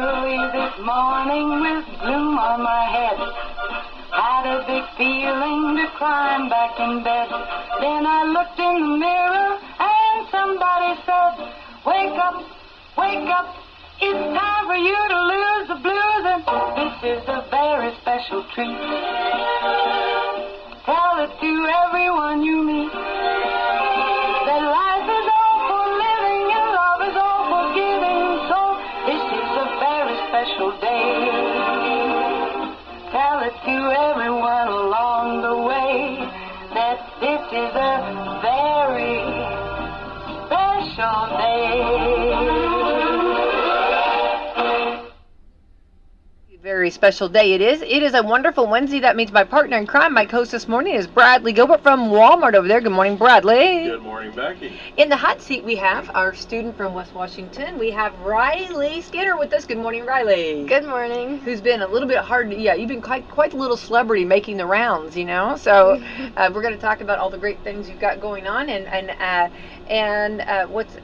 early this morning with gloom on my head. Had a big feeling to climb back in bed. Then I looked in the mirror and somebody said, wake up, wake up. It's time for you to lose the blues, and this is a very special treat. Tell it to everyone you meet that life is all for living and love is all for giving. So this is a very special day. Tell it to everyone along the way that this is a very special day. Very special day it is. It is a wonderful Wednesday. That means my partner in crime, my host this morning, is Bradley Gilbert from Walmart over there. Good morning, Bradley. Good morning, Becky. In the hot seat, we have our student from West Washington. We have Ryli Skinner with us. Good morning, Ryli. Good morning. Who's been a little bit hard. Yeah, you've been quite a little celebrity making the rounds, you know. So we're going to talk about all the great things you've got going on, and what's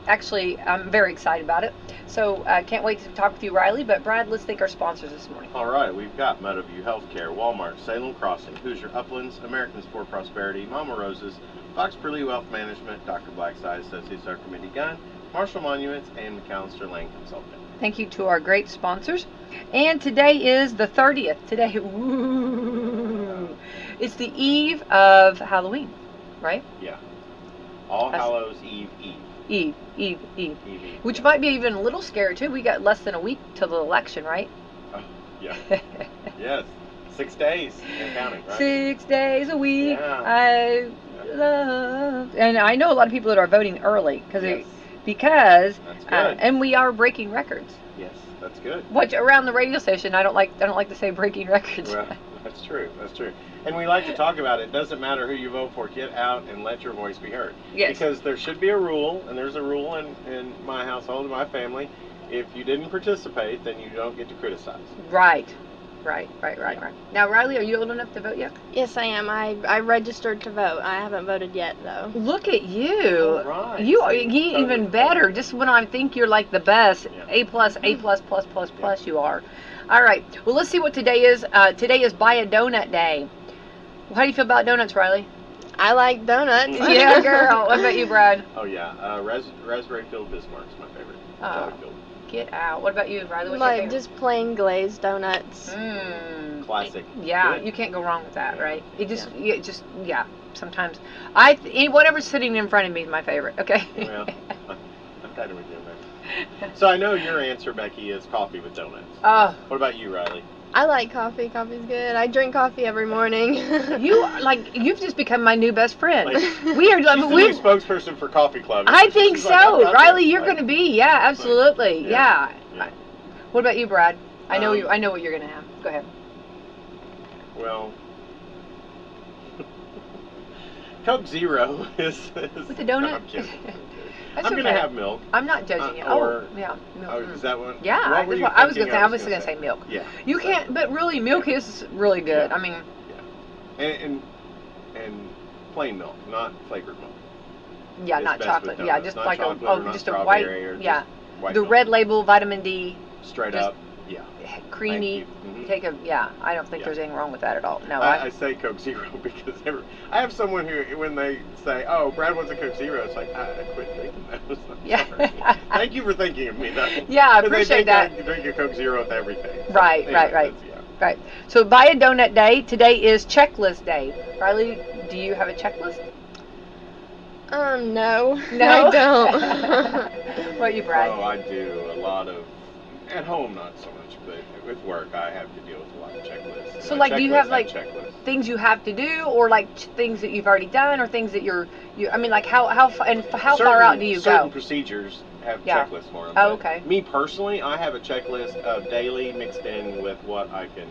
actually I'm very excited about it. So can't wait to talk with you, Ryli. But Brad, let's thank our sponsors this morning. All right, we've got Meadowview Healthcare, Walmart, Salem Crossing, Hoosier Uplands, Americans for Prosperity, Mama Roses, Fox Burley Wealth Management, Dr. Blackside Associates, our committee gun, Marshall Monuments, and McAllister Lane Consulting. Thank you to our great sponsors. And today is the 30th. Today, woo, it's the eve of Halloween, right? Yeah. All Hallows Eve. Eve. Which might be even a little scary too. We got less than a week till the election, right? Yeah. Yes. 6 days and counting, right? 6 days a week. Yeah. I love. And I know a lot of people that are voting early Yes. because That's good. and we are breaking records. Yes, that's good. Which around the radio station, I don't like to say breaking records. Well, that's true. That's true. And we like to talk about it. Doesn't matter who you vote for. Get out and let your voice be heard. Yes. Because there should be a rule, and there's a rule in my household, in my family. If you didn't participate, then you don't get to criticize. Right. Now, Ryli, are you old enough to vote yet? Yes, I am. I registered to vote. I haven't voted yet, though. Look at you. All right. You So are you even voted. better. Just when I think you're like the best, Yeah. A plus, you are. All right. Well, let's see what today is. Today is Buy a Donut Day. How do you feel about donuts, Ryli? I like donuts. Yeah, girl. What about you, Brad? Oh, yeah. Raspberry-filled Bismarck's my favorite. Jelly-filled. Get out. What about you, Ryli? What's your Like favorite? just plain glazed donuts. Classic. Yeah, Good. you can't go wrong with that, Yeah. right? Yeah. Sometimes whatever's sitting in front of me is my favorite. Okay. Well, I'm kind of with you there. So I know your answer, Becky, is coffee with donuts. Oh, What about you, Ryli? I like coffee. Coffee's good. I drink coffee every morning. you've just become my new best friend. Like, We are. She's the new spokesperson for Coffee Club. I think She's so, like, I'm out Ryli. there. You're Like, going to be. Yeah, absolutely. Yeah. Yeah. What about you, Brad? I know Um, I know what you're going to have. Go ahead. Well, Coke Zero is With the No, donut? I'm kidding. That's I'm okay. gonna have milk. I'm not judging you. or- Yeah. Milk. Oh, is that one? Yeah, What were you I was thinking gonna say milk. Yeah. You so- can't, but really, milk is really good. Yeah. I mean, And plain milk, not flavored milk. yeah, It's not best chocolate. with Yeah, donuts. just Not like chocolate or not just a white. strawberry or Yeah, just white the milk. red label, vitamin D, Straight just up. Yeah. creamy. Thank you. Mhm. Take a I don't think Yeah. there's anything wrong with that at all. No, I say Coke Zero because I have someone who, when they say, "Oh, Brad wants a Coke Zero," it's like, I quit drinking those. I'm Yeah. sorry. Thank you for thinking of me, though. Yeah, I 'Cause they appreciate think that. I drink a Coke Zero with everything. So, Right. that's- yeah. Right. So Buy a Donut Day. Today is Checklist Day. Ryli, do you have a checklist? No. No? I don't. What about you, Brad? Oh, I do a lot of, at home not so much, but with work I have to deal with a lot of checklists. So, My like, do you have, checklists like, checklists. Things you have to do, or like things that you've already done, or things that you I mean, like how far out do you certain go? procedures have Yeah. checklists for them. Oh, okay. Me personally, I have a checklist of daily mixed in with what I can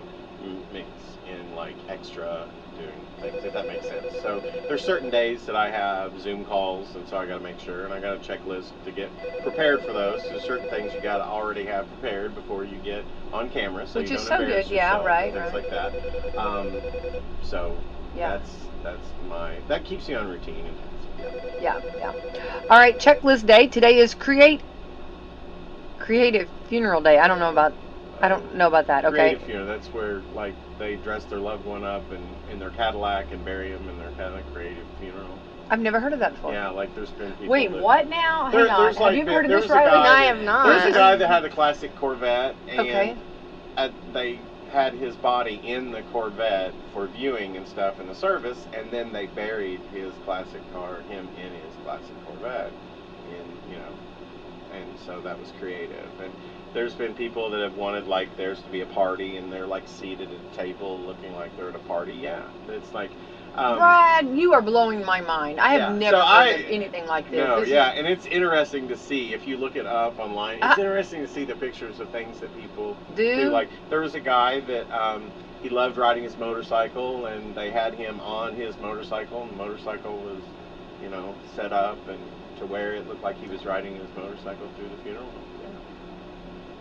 mix in, like extra doing things, if that makes sense. So there's certain days that I have Zoom calls, and so I got to make sure, and I got a checklist to get prepared for those. There's certain things you got to already have prepared before you get on camera, so Which you is don't so embarrass good. Yeah, yourself right, and things right. like that. So Yeah. that keeps you on routine. And Yeah. All right, checklist day. Today is create Creative Funeral Day. I don't know about that. Okay. Creative funeral. That's where like they dress their loved one up in their Cadillac and bury them in their Cadillac. Creative funeral. I've never heard of that before. Yeah, like there's been people. Wait, that, what now? There- Hang on. there's Have like you been- heard of there this, was a Ryli? guy- I have not. There's a guy that had a classic Corvette, and Okay. they had his body in the Corvette for viewing and stuff in the service, and then they buried his classic car, him in his classic Corvette, and so that was creative. And there's been people that have wanted like theirs to be a party, and they're like seated at a table looking like they're at a party. Yeah, it's like. Brad, you are blowing my mind. I have Yeah, never so heard of anything like this. No, This yeah, is- and it's interesting to see if you look it up online. It's interesting to see the pictures of things that people do. Like there was a guy that he loved riding his motorcycle, and they had him on his motorcycle, and the motorcycle was, set up and to where it looked like he was riding his motorcycle through the funeral. Yeah.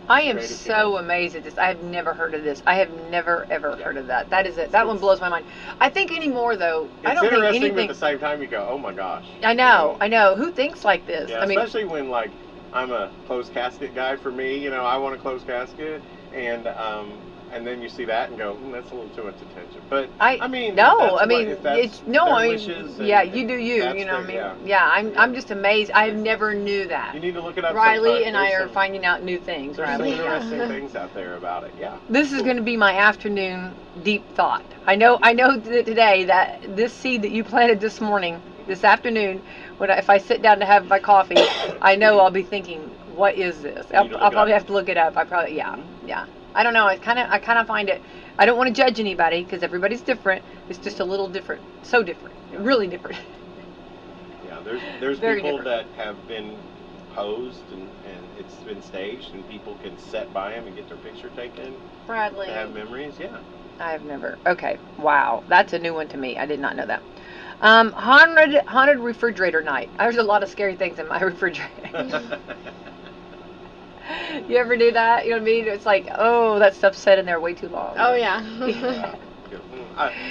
I am Creative so funeral. amazed at this. I have never heard of this. I have never ever Yeah. heard of that. That is it. That one It's- blows my mind. I think anymore though. I It's don't think interesting, but anything. at the same time you go, oh my gosh. I know. Who thinks like this? Yeah, I mean, especially when like I'm a closed casket guy. For me, I want a closed casket, and then you see that and go, that's a little too much attention. But I mean, no. if I mean, if that's it's no. their I mean, wishes yeah, and- you do you. that's You know, their- what I mean, yeah. I'm just amazed. I never knew that. You need to look it up. Riley sometime. and I There's are some- finding out new things. There's some Riley. interesting things out there about it. Yeah. This is going to be my afternoon deep thought. I know that today that this seed that you planted this morning, this afternoon, if I sit down to have my coffee, I know I'll be thinking, what is this? I'll probably have to look it up. Yeah. I don't know. I kind of find it. I don't want to judge anybody because everybody's different. It's just a little different. So different. Really different. Yeah. There's Very people different. that have been posed and it's been staged, and people can sit by them and get their picture taken Bradley. to have memories. Yeah. I have never. Okay. Wow. That's a new one to me. I did not know that. Haunted refrigerator night. There's a lot of scary things in my refrigerator. You ever do that? You know what I mean? It's like, oh, that stuff's set in there way too long. Oh yeah.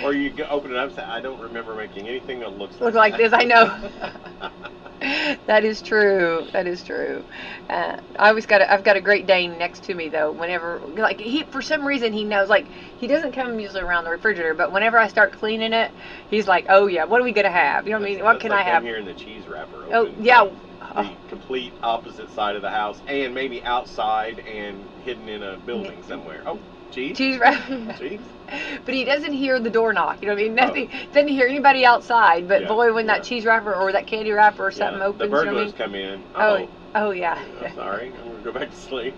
Or you open it up and say, I don't remember making anything that looks Look like this. I know. That is true. I've got a Great Dane next to me though. Whenever, like, for some reason he knows, like, he doesn't come usually around the refrigerator, but whenever I start cleaning it, he's like, oh yeah, what are we gonna have? You know what I mean? What can I have? I'm hearing the cheese wrapper open. Oh yeah. The complete opposite side of the house, and maybe outside and hidden in a building somewhere. Oh, cheese. Cheese wrap. Cheese. But he doesn't hear the door knock. You know what I mean? Nothing. Doesn't hear anybody outside. But Yeah, boy, when yeah. that cheese wrapper or that candy wrapper or something opens, The you know what I burglars mean? come in. Oh yeah. I'm sorry. I'm gonna go back to sleep.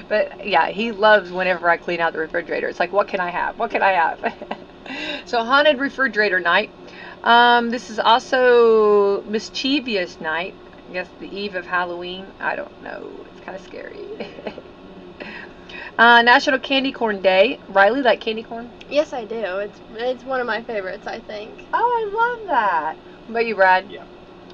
But yeah, he loves whenever I clean out the refrigerator. It's like, what can I have? What can I have? So haunted refrigerator night. This is also mischievous night. I guess the eve of Halloween. I don't know. It's kind of scary. National Candy Corn Day. Riley, like candy corn? Yes, I do. It's one of my favorites, I think. Oh, I love that. What about you, Brad? Yeah.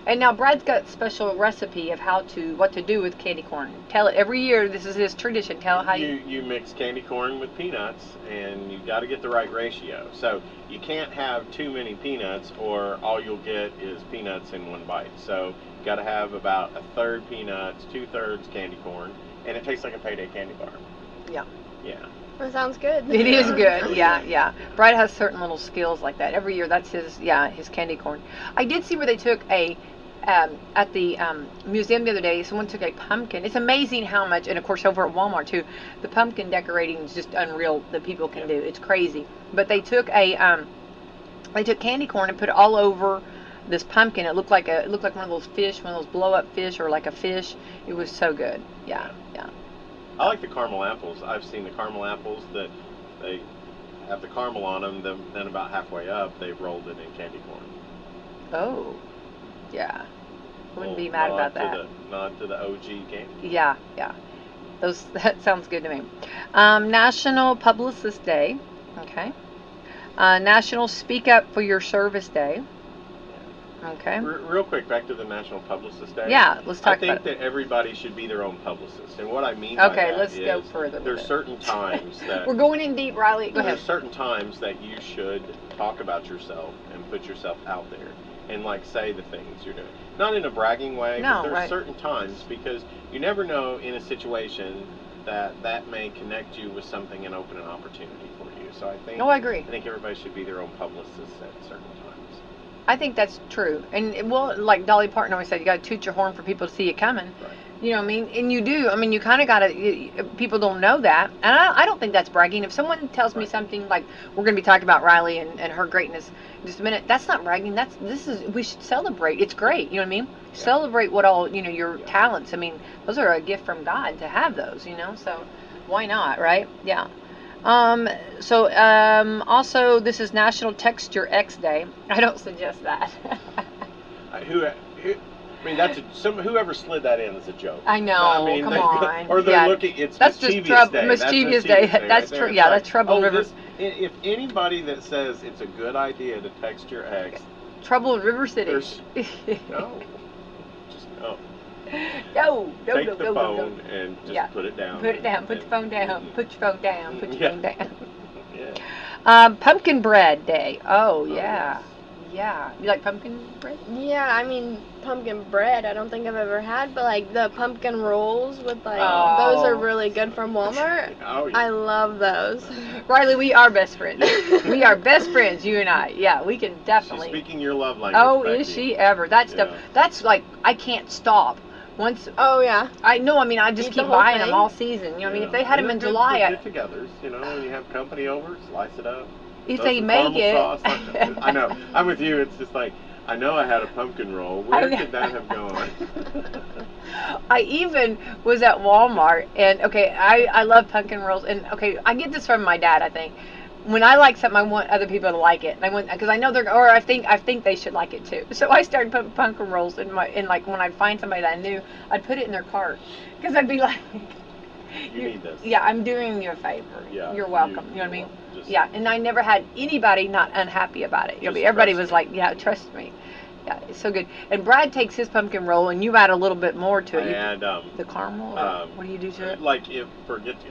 And now Brad's got a special recipe of what to do with candy corn. Tell it every year. This is his tradition. Tell how You mix candy corn with peanuts, and you got to get the right ratio. So you can't have too many peanuts, or all you'll get is peanuts in one bite. So you got to have about a third peanuts, 2/3 candy corn, and it tastes like a payday candy bar. Yeah. Yeah. That sounds good. It is good. Yeah. Brad has certain little skills like that. Every year, that's his candy corn. I did see where they took at the museum the other day, someone took a pumpkin. It's amazing how much, and of course over at Walmart too, the pumpkin decorating is just unreal that people can do. It's crazy. But they took candy corn and put it all over this pumpkin. It looked like one of those fish, one of those blow up fish, or like a fish. It was so good. Yeah. I like the caramel apples. I've seen the caramel apples that they have the caramel on them. Then about halfway up, they've rolled it in candy corn. Oh, yeah. Wouldn't be mad about that. Nod to the OG candy. Yeah. That sounds good to me. National Publicist Day. Okay. National Speak Up for Your Service Day. Okay. Real quick, back to the National Publicist Day. Yeah, let's talk I think about it. that everybody should be their own publicist, and what I mean by Okay, that let's is go further. there's certain times that We're going in deep, Riley. Go ahead. there's certain times that you should talk about yourself and put yourself out there. and like say the things you're doing. Not in a bragging way, No, but there's right. certain times because you never know in a situation that may connect you with something and open an opportunity for you. So I think No, I agree. I think everybody should be their own publicist at certain times. I think that's true. And well, like Dolly Parton always said, you got to toot your horn for people to see you coming. Right. You know what I mean? And you do. I mean, you kind of got to, people don't know that. And I don't think that's bragging. If someone tells me Right. something like, we're going to be talking about Ryli and her greatness in just a minute, that's not bragging. We should celebrate. It's great. You know what I mean? Yeah. Celebrate what all, your Yeah. talents. I mean, those are a gift from God to have those, so why not, right? Yeah. Also, this is National Text Your Ex Day. I don't suggest that. I mean, whoever slid that in is a joke. I know. I mean, Come on. Or they're Yeah. looking. It's That's just mischievous day. mischievous day. That's right true. there. Yeah, It's that's Trouble River. If anybody that says it's a good idea to text your ex, Trouble in River City. no, just no. No. Take the phone and just put it down. Put it down. Put the phone down. Put your phone down. Put your phone down. Yeah. Pumpkin bread day. Oh yeah. Yes. Yeah. You like pumpkin bread? Yeah, I mean, pumpkin bread, I don't think I've ever had, but like the pumpkin rolls with like, Oh. those are really good from Walmart. Oh, yeah. I love those. Ryli, we are best friends. We are best friends, you and I. Yeah, we can definitely. She's speaking your love language. Oh, Becky. is she ever? That stuff. Yeah. That's like I can't stop. Once Oh, yeah. I know. I mean, I just Eat the keep whole buying them thing? all season. You know, I mean, if they had them in And they're good July, for get-togethers, when you have company over, slice it up. if Throw they some make caramel it. sauce. I know. I'm with you. It's just like I know I had a pumpkin roll. Where know. could that have gone? I even was at Walmart, and okay, I love pumpkin rolls, and okay, I get this from my dad. I think when I like something, I want other people to like it, and I want because I know they're, or I think they should like it too. So I started putting pumpkin rolls in like when I find somebody that I knew, I'd put it in their cart because I'd be like, You need this. yeah, I'm doing you a favor. Yeah, You're welcome. You know what I mean? Just- Yeah, and I never had anybody not unhappy about it. Just Everybody trust was me. like, yeah, trust me. Yeah, it's so good. And Brad takes his pumpkin roll, and you add a little bit more to it. You- And the caramel? Or what do you do to it? like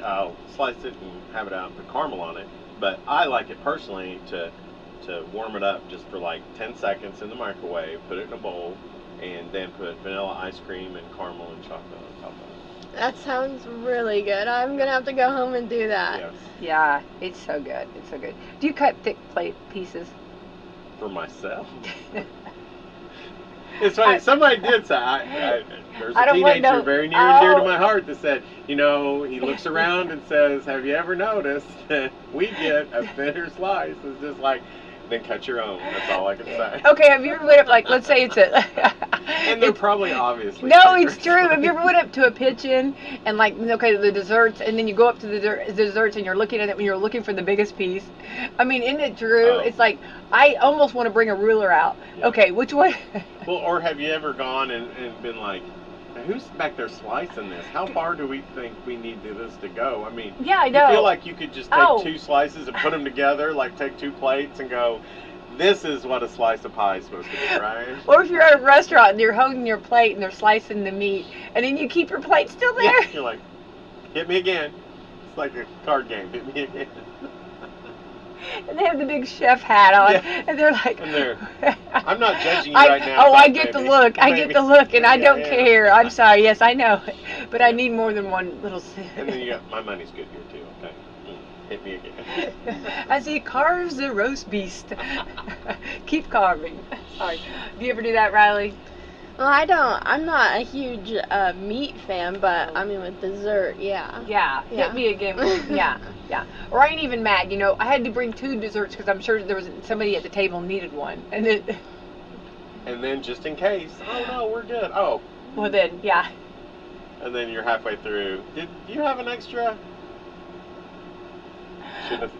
I'll slice it and have it out, put caramel on it. But I like it personally to warm it up just for like 10 seconds in the microwave, put it in a bowl, and then put vanilla ice cream and caramel and chocolate on top of it. That sounds really good. I'm going to have to go home and do that. Yes, Yeah, it's so good. It's so good. Do you cut thick plate pieces? for myself. It's funny. Somebody did say, there's I a don't want teenager no- very near and dear to Oh. my heart that said, he looks around and says, have you ever noticed that we get a thinner slice? It's just like, then cut your own. That's all I can say. Okay, have you ever went up, like, let's say it's a... And they're probably obviously No, thinner. it's true. Have you ever went up to a kitchen and like, okay, the desserts, and then you go up to the desserts and you're looking at it and you're looking for the biggest piece? I mean, isn't it true? Oh. It's like, I almost want to bring a ruler out. Yeah. Okay, which one? Well, or have you ever gone and been like, who's back there slicing this? How far do we think we need this to go? I mean, Yeah, I you know. feel like you could just take Oh. 2 slices and put them together, like take 2 plates and go, this is what a slice of pie is supposed to be, right? Or if you're at a restaurant and you're holding your plate and they're slicing the meat, and then you keep your plate still there. Yeah, you're like, hit me again. It's like a card game. Hit me again. And they have the big chef hat on, Yeah. and they're like, And I'm not judging you I right now. Oh, I but get the maybe- look. I get maybe- the look, and I yeah, don't yeah. care. I'm sorry. Yes, I know. But I need more than one little sip. And then you got, my money's good here too, okay? Hit me again. As he carves the roast beast. Keep carving. Sorry. Do you ever do that, Ryli? Well, I'm not a huge meat fan, but I mean with dessert, yeah. Yeah. Yeah. Hit me again. Yeah. Yeah. Or I ain't even mad. I had to bring 2 desserts because I'm sure there was somebody at the table needed one. And then, And then just in case, oh no, we're good. Oh, well then, yeah. and then you're halfway through. Did you have an extra?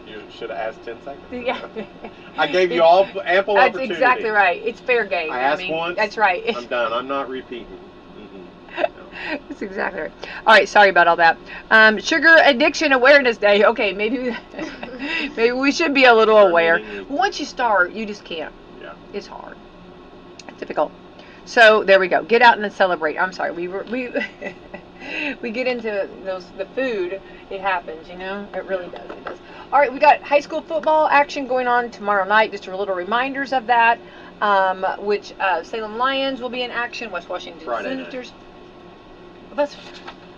You should have asked 10 seconds. Yeah. I gave you all ample That's opportunity. exactly right. It's fair game. I asked mean, once. That's right. I'm done. I'm not repeating. That's exactly right. All right, sorry about all that. Sugar Addiction Awareness Day. Okay, maybe we should be a little aware. Once you start, you just can't. Yeah. It's hard. It's difficult. So there we go. Get out and then celebrate. I'm sorry. We we get into the food. It happens, It really does. It does. All right, we got high school football action going on tomorrow night. Just a little reminders of that. which Salem Lions will be in action. West Washington Friday night. Senators.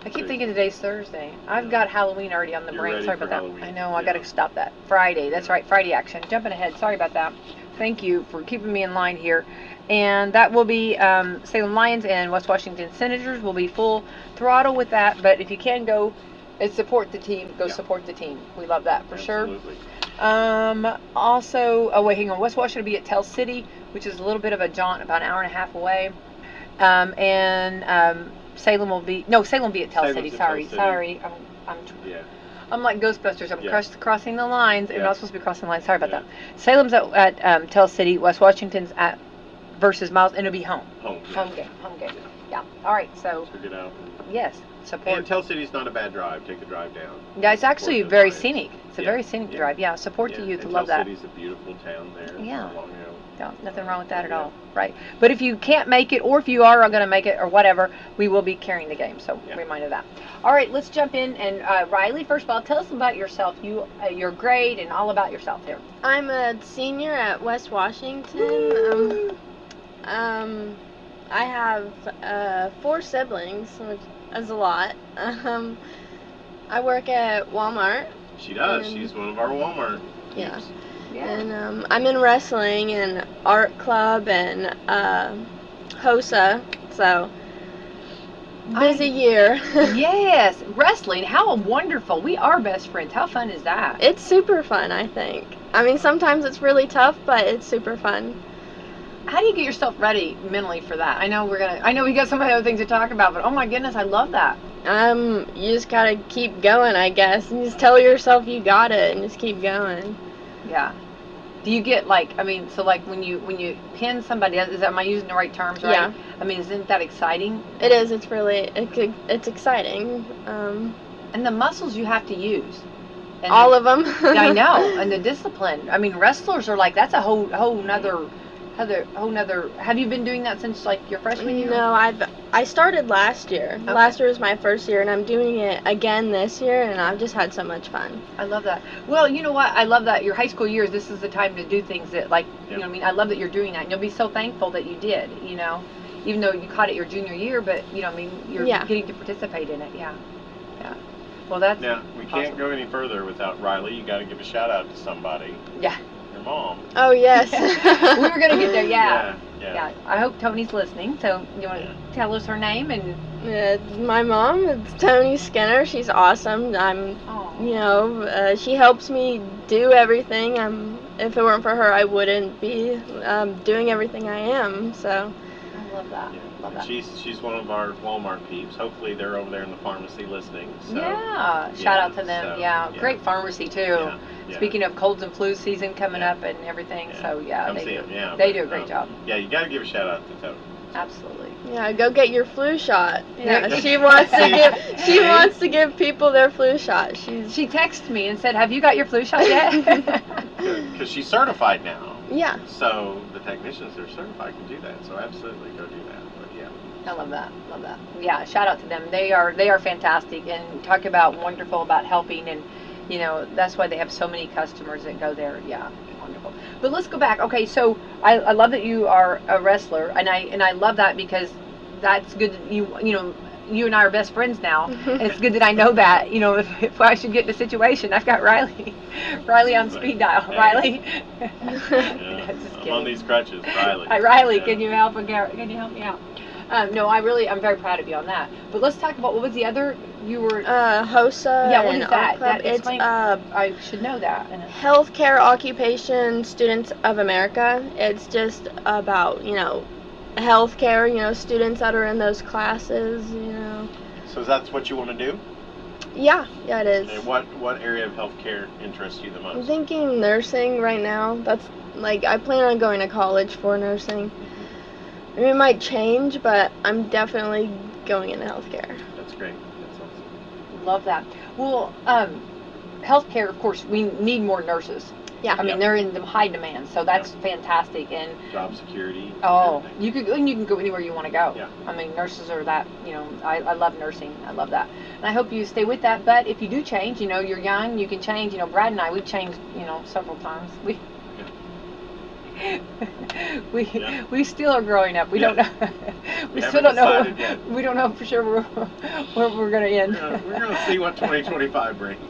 I keep thinking today's Thursday. I've got Halloween already on the You're brain. ready Sorry for about Halloween. that. I know. I Yeah. got to stop that. Friday. That's right. Friday action. Jumping ahead. Sorry about that. Thank you for keeping me in line here. And that will be Salem Lions and West Washington Senators will be full throttle with that. But if you can go and support the team, go support the team. We love that for Absolutely. sure. Also, oh wait, hang on. West Washington will be at Tell City, which is a little bit of a jaunt, about an hour and a half away. Salem will be at Tell Salem's City. at Sorry, Tell City. sorry. Yeah. I'm like Ghostbusters. I'm Yeah. crossing the lines. I'm Yeah. not supposed to be crossing the lines. Sorry about Yeah. that. Salem's at Tell City. West Washington's at versus Miles, and it'll be home. Home. Home game. Yeah. All right. So So get out. yes, support. And Tell City's not a bad drive. Take the drive down. Yeah, it's actually Support the very Lions. scenic. It's a Yeah. very scenic Yeah. drive. Yeah, support the Yeah, youth. and Love Tell that. City's a beautiful town there. Yeah. Not long ago. No, nothing wrong with that at all. Right. But if you can't make it, or if you are going to make it, or whatever, we will be carrying the game. So Yeah. remind of that. All right, let's jump in. And Ryli, first of all, tell us about yourself. Your grade and all about yourself here. I'm a senior at West Washington. I have 4 siblings, which is a lot. I work at Walmart. She does. And- She's one of our Walmart. Yeah. peeps. And I'm in wrestling and art club and HOSA, so busy year. Yes, wrestling. How wonderful. We are best friends. How fun is that? It's super fun, I think. I mean, sometimes it's really tough, but it's super fun. How do you get yourself ready mentally for that? I know we got some other things to talk about, but oh my goodness, I love that. You just gotta keep going, I guess, and just tell yourself you got it, and just keep going. Yeah. Do you get when you pin somebody, am I using the right terms, right? Yeah. I mean, isn't that exciting? It is. It's exciting. And the muscles you have to use. And All of them. I know, and the discipline. I mean, wrestlers are like, that's a whole nother. Have you been doing that since like your freshman year? No, I started last year. Okay. Last year was my first year, and I'm doing it again this year, and I've just had so much fun. I love that. Well, you know what? I love that your high school years, this is the time to do things that, like, you know what I mean? I love that you're doing that. And you'll be so thankful that you did, you know, even though you caught it your junior year, but, you know, I mean, you're getting to participate in it. Yeah. Yeah. Well, that's Now, we can't awesome. go any further without Ryli. You got to give a shout out to somebody. Yeah. Your mom. Oh, yes. We were going to get there, yeah. Yeah. I hope Tony's listening. So, you want to tell us her name? And My mom, it's Tony Skinner. She's awesome. She helps me do everything. If it weren't for her, I wouldn't be doing everything I am. So. I love that. Yeah. Love that. She's one of our Walmart peeps. Hopefully they're over there in the pharmacy listening. So, Yeah. Shout out to them. so, Great pharmacy, too. Yeah. Speaking of colds and flu season coming up and everything, so Come they see do. 'em, yeah, They but, do a great job. Yeah, you got to give a shout out to Tony. Absolutely. Yeah, go get your flu shot. Yeah, Yeah. she wants to give people their flu shot. She texted me and said, "Have you got your flu shot yet?" Because she's certified now. Yeah. So the technicians that are certified can do that. So absolutely go do that. But yeah. I love that. Love that. Yeah, shout out to them. They are fantastic and talk about wonderful about helping, and you know that's why they have so many customers that go there. Yeah, wonderful. But let's go back. Okay, so I love that you are a wrestler, and I love that because that's good. That you and I are best friends now, and it's good that I know that. You know, if I should get in a situation, I've got Ryli on speed dial. Ryli. Yeah. Just I'm kidding. on these crutches, Ryli. Hi, Ryli, Yeah. can you help me out? No, I'm very proud of you on that. But let's talk about what was the other you were. HOSA. Yeah, what and is that? Art Club. That It's explain- I should know that. Healthcare Occupation Students of America. It's just about healthcare. Students that are in those classes. So that's what you want to do? Yeah, it is. And what area of healthcare interests you the I'm most? thinking nursing right now. That's I plan on going to college for nursing. I mean, it might change, but I'm definitely going into healthcare. That's great. That's awesome. Love that. Well, healthcare, of course, we need more nurses. Yeah. I mean, they're in the high demand, so that's fantastic. And Job security. oh, everything. you can go anywhere you want to go. Yeah. I mean, nurses are that. I love nursing. I love that, and I hope you stay with that. But if you do change, you're young, you can change. Brad and I, we've changed, several times. we still are growing up. We don't know. we still haven't don't know. decided yet. We don't know for sure where we're going to end. We're going to see what 2025 brings.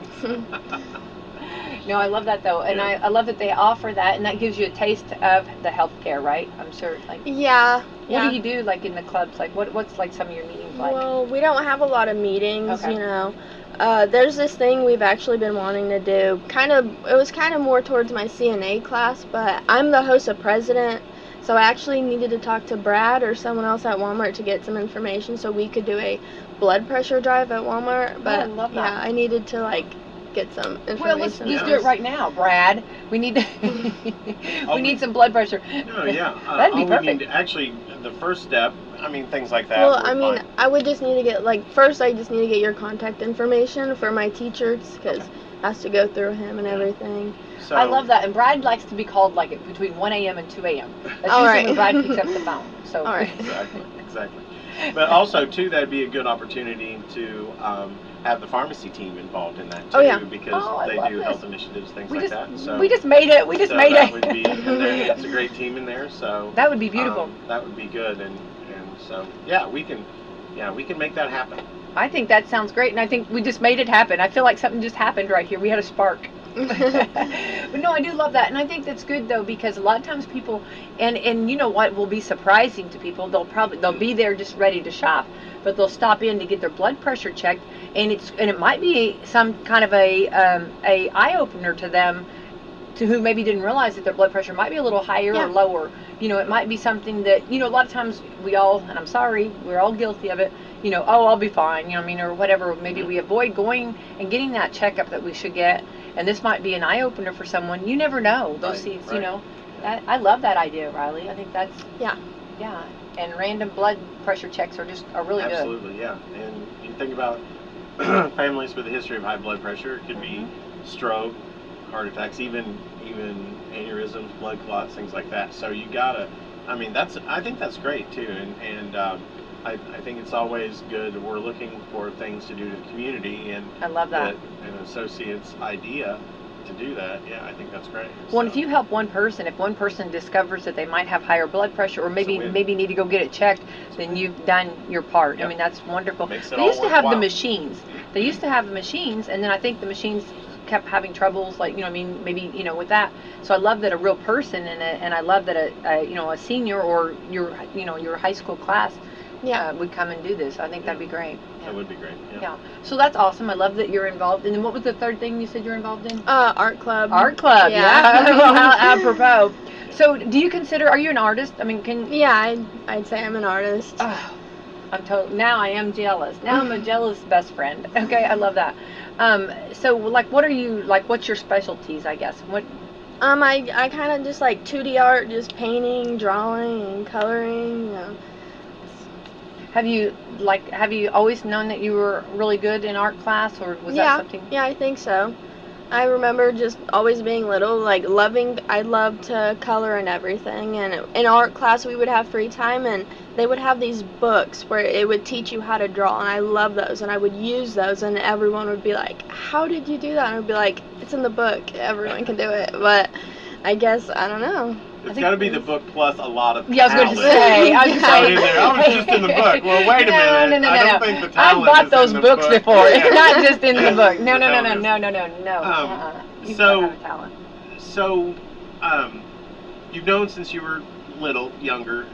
No, I love that though, and Yeah. I love that they offer that, and that gives you a taste of the healthcare, right? I'm sure. Like, Yeah. what do you do like in the clubs? Like, what's like some of your meetings like? Well, we don't have a lot of meetings, Okay. you know. There's this thing we've actually been wanting to do. It was kind of more towards my CNA class, but I'm the HOSA president, so I actually needed to talk to Brad or someone else at Walmart to get some information so we could do a blood pressure drive at Walmart. But I love that. yeah, I needed to like get some information. Well, let's Yeah. do it right now, Brad. We need to. we need some blood pressure. No, yeah. That'd be all perfect. we need, actually, the first step, I mean, things like that. Well, we're I mean, fine. I would just need to get, like, first I just need to get your contact information for my teacher, because it has to go through him and everything. So, I love that, and Brad likes to be called like between 1 a.m. and 2 a.m. That's All usually right. when Brad picks up the phone. So. All right. Exactly. But also, too, that'd be a good opportunity to have the pharmacy team involved in that, too. Oh, yeah. Because Oh, I they love do this. health initiatives, things We like just that. So, we just made it. We just so made that it. would be, and that's a great team in there, so. That would be beautiful. That would be good, and so, yeah, we can make that happen. I think that sounds great, and I think we just made it happen. I feel like something just happened right here. We had a spark. But no, I do love that, and I think that's good though, because a lot of times people, and you know what will be surprising to people, they'll be there just ready to shop, but they'll stop in to get their blood pressure checked, and it might be some kind of a eye opener to them, to who maybe didn't realize that their blood pressure might be a little higher Yeah. or lower. You know, it might be something that, you know, a lot of times we all, and I'm sorry, we're all guilty of it, you know, oh, I'll be fine, you know what I mean, or whatever. Maybe we avoid going and getting that checkup that we should get, and this might be an eye-opener for someone. You never know. Those Right, seeds, right. you know. I love that idea, Ryli. I think that's, Yeah. yeah. And random blood pressure checks are really good. Absolutely, yeah. And you think about families with a history of high blood pressure, it could be stroke, heart attacks, even aneurysms, blood clots, things like that. So you gotta, I mean, I think that's great too, and I think it's always good. We're looking for things to do to the community, and I love that. An associate's idea to do that. Yeah, I think that's great. Well, and So, if you help one person, if one person discovers that they might have higher blood pressure, or maybe win. need to go get it checked, then you've done your part. I Yep. mean, that's wonderful. Makes it They all used to have the worthwhile. machines. They used to have the machines, and then I think the machines kept having troubles, like, you know, I mean, maybe, you know, with that. So I love that a real person, and I love that a senior or your high school class Yeah. would come and do this. I think that'd be great. that would be great. Yeah. So that's awesome. I love that you're involved. And then what was the third thing you said you're involved in? Art club. Art club. Yeah. Yeah. Well, apropos. So do you consider, are you an artist? I mean, Yeah, I'd say I'm an artist. Oh, now I am jealous. Now I'm a jealous best friend. Okay, I love that. So like, what's your specialties, I guess? What? I kind of just like 2D art, just painting, drawing, and coloring. You know. Have you always known that you were really good in art class, or was Yeah. that something? Yeah, I think so. I remember just always being little, like I loved to color and everything. And in art class, we would have free time, and they would have these books where it would teach you how to draw, and I love those, and I would use those, and everyone would be like, "How did you do that?" And I'd be like, "It's in the book. Everyone can do it." But I guess I don't know. It's got to be the book plus a lot of Yeah, I was going to talent. say. I was It's going not to in there. I was just in the book. Well, wait a minute. No. I don't think the I've talent bought is those in the books book. before. Yeah. It's not just in the book. No. The talent is- You've so- got to have talent. So, you've known since you were younger.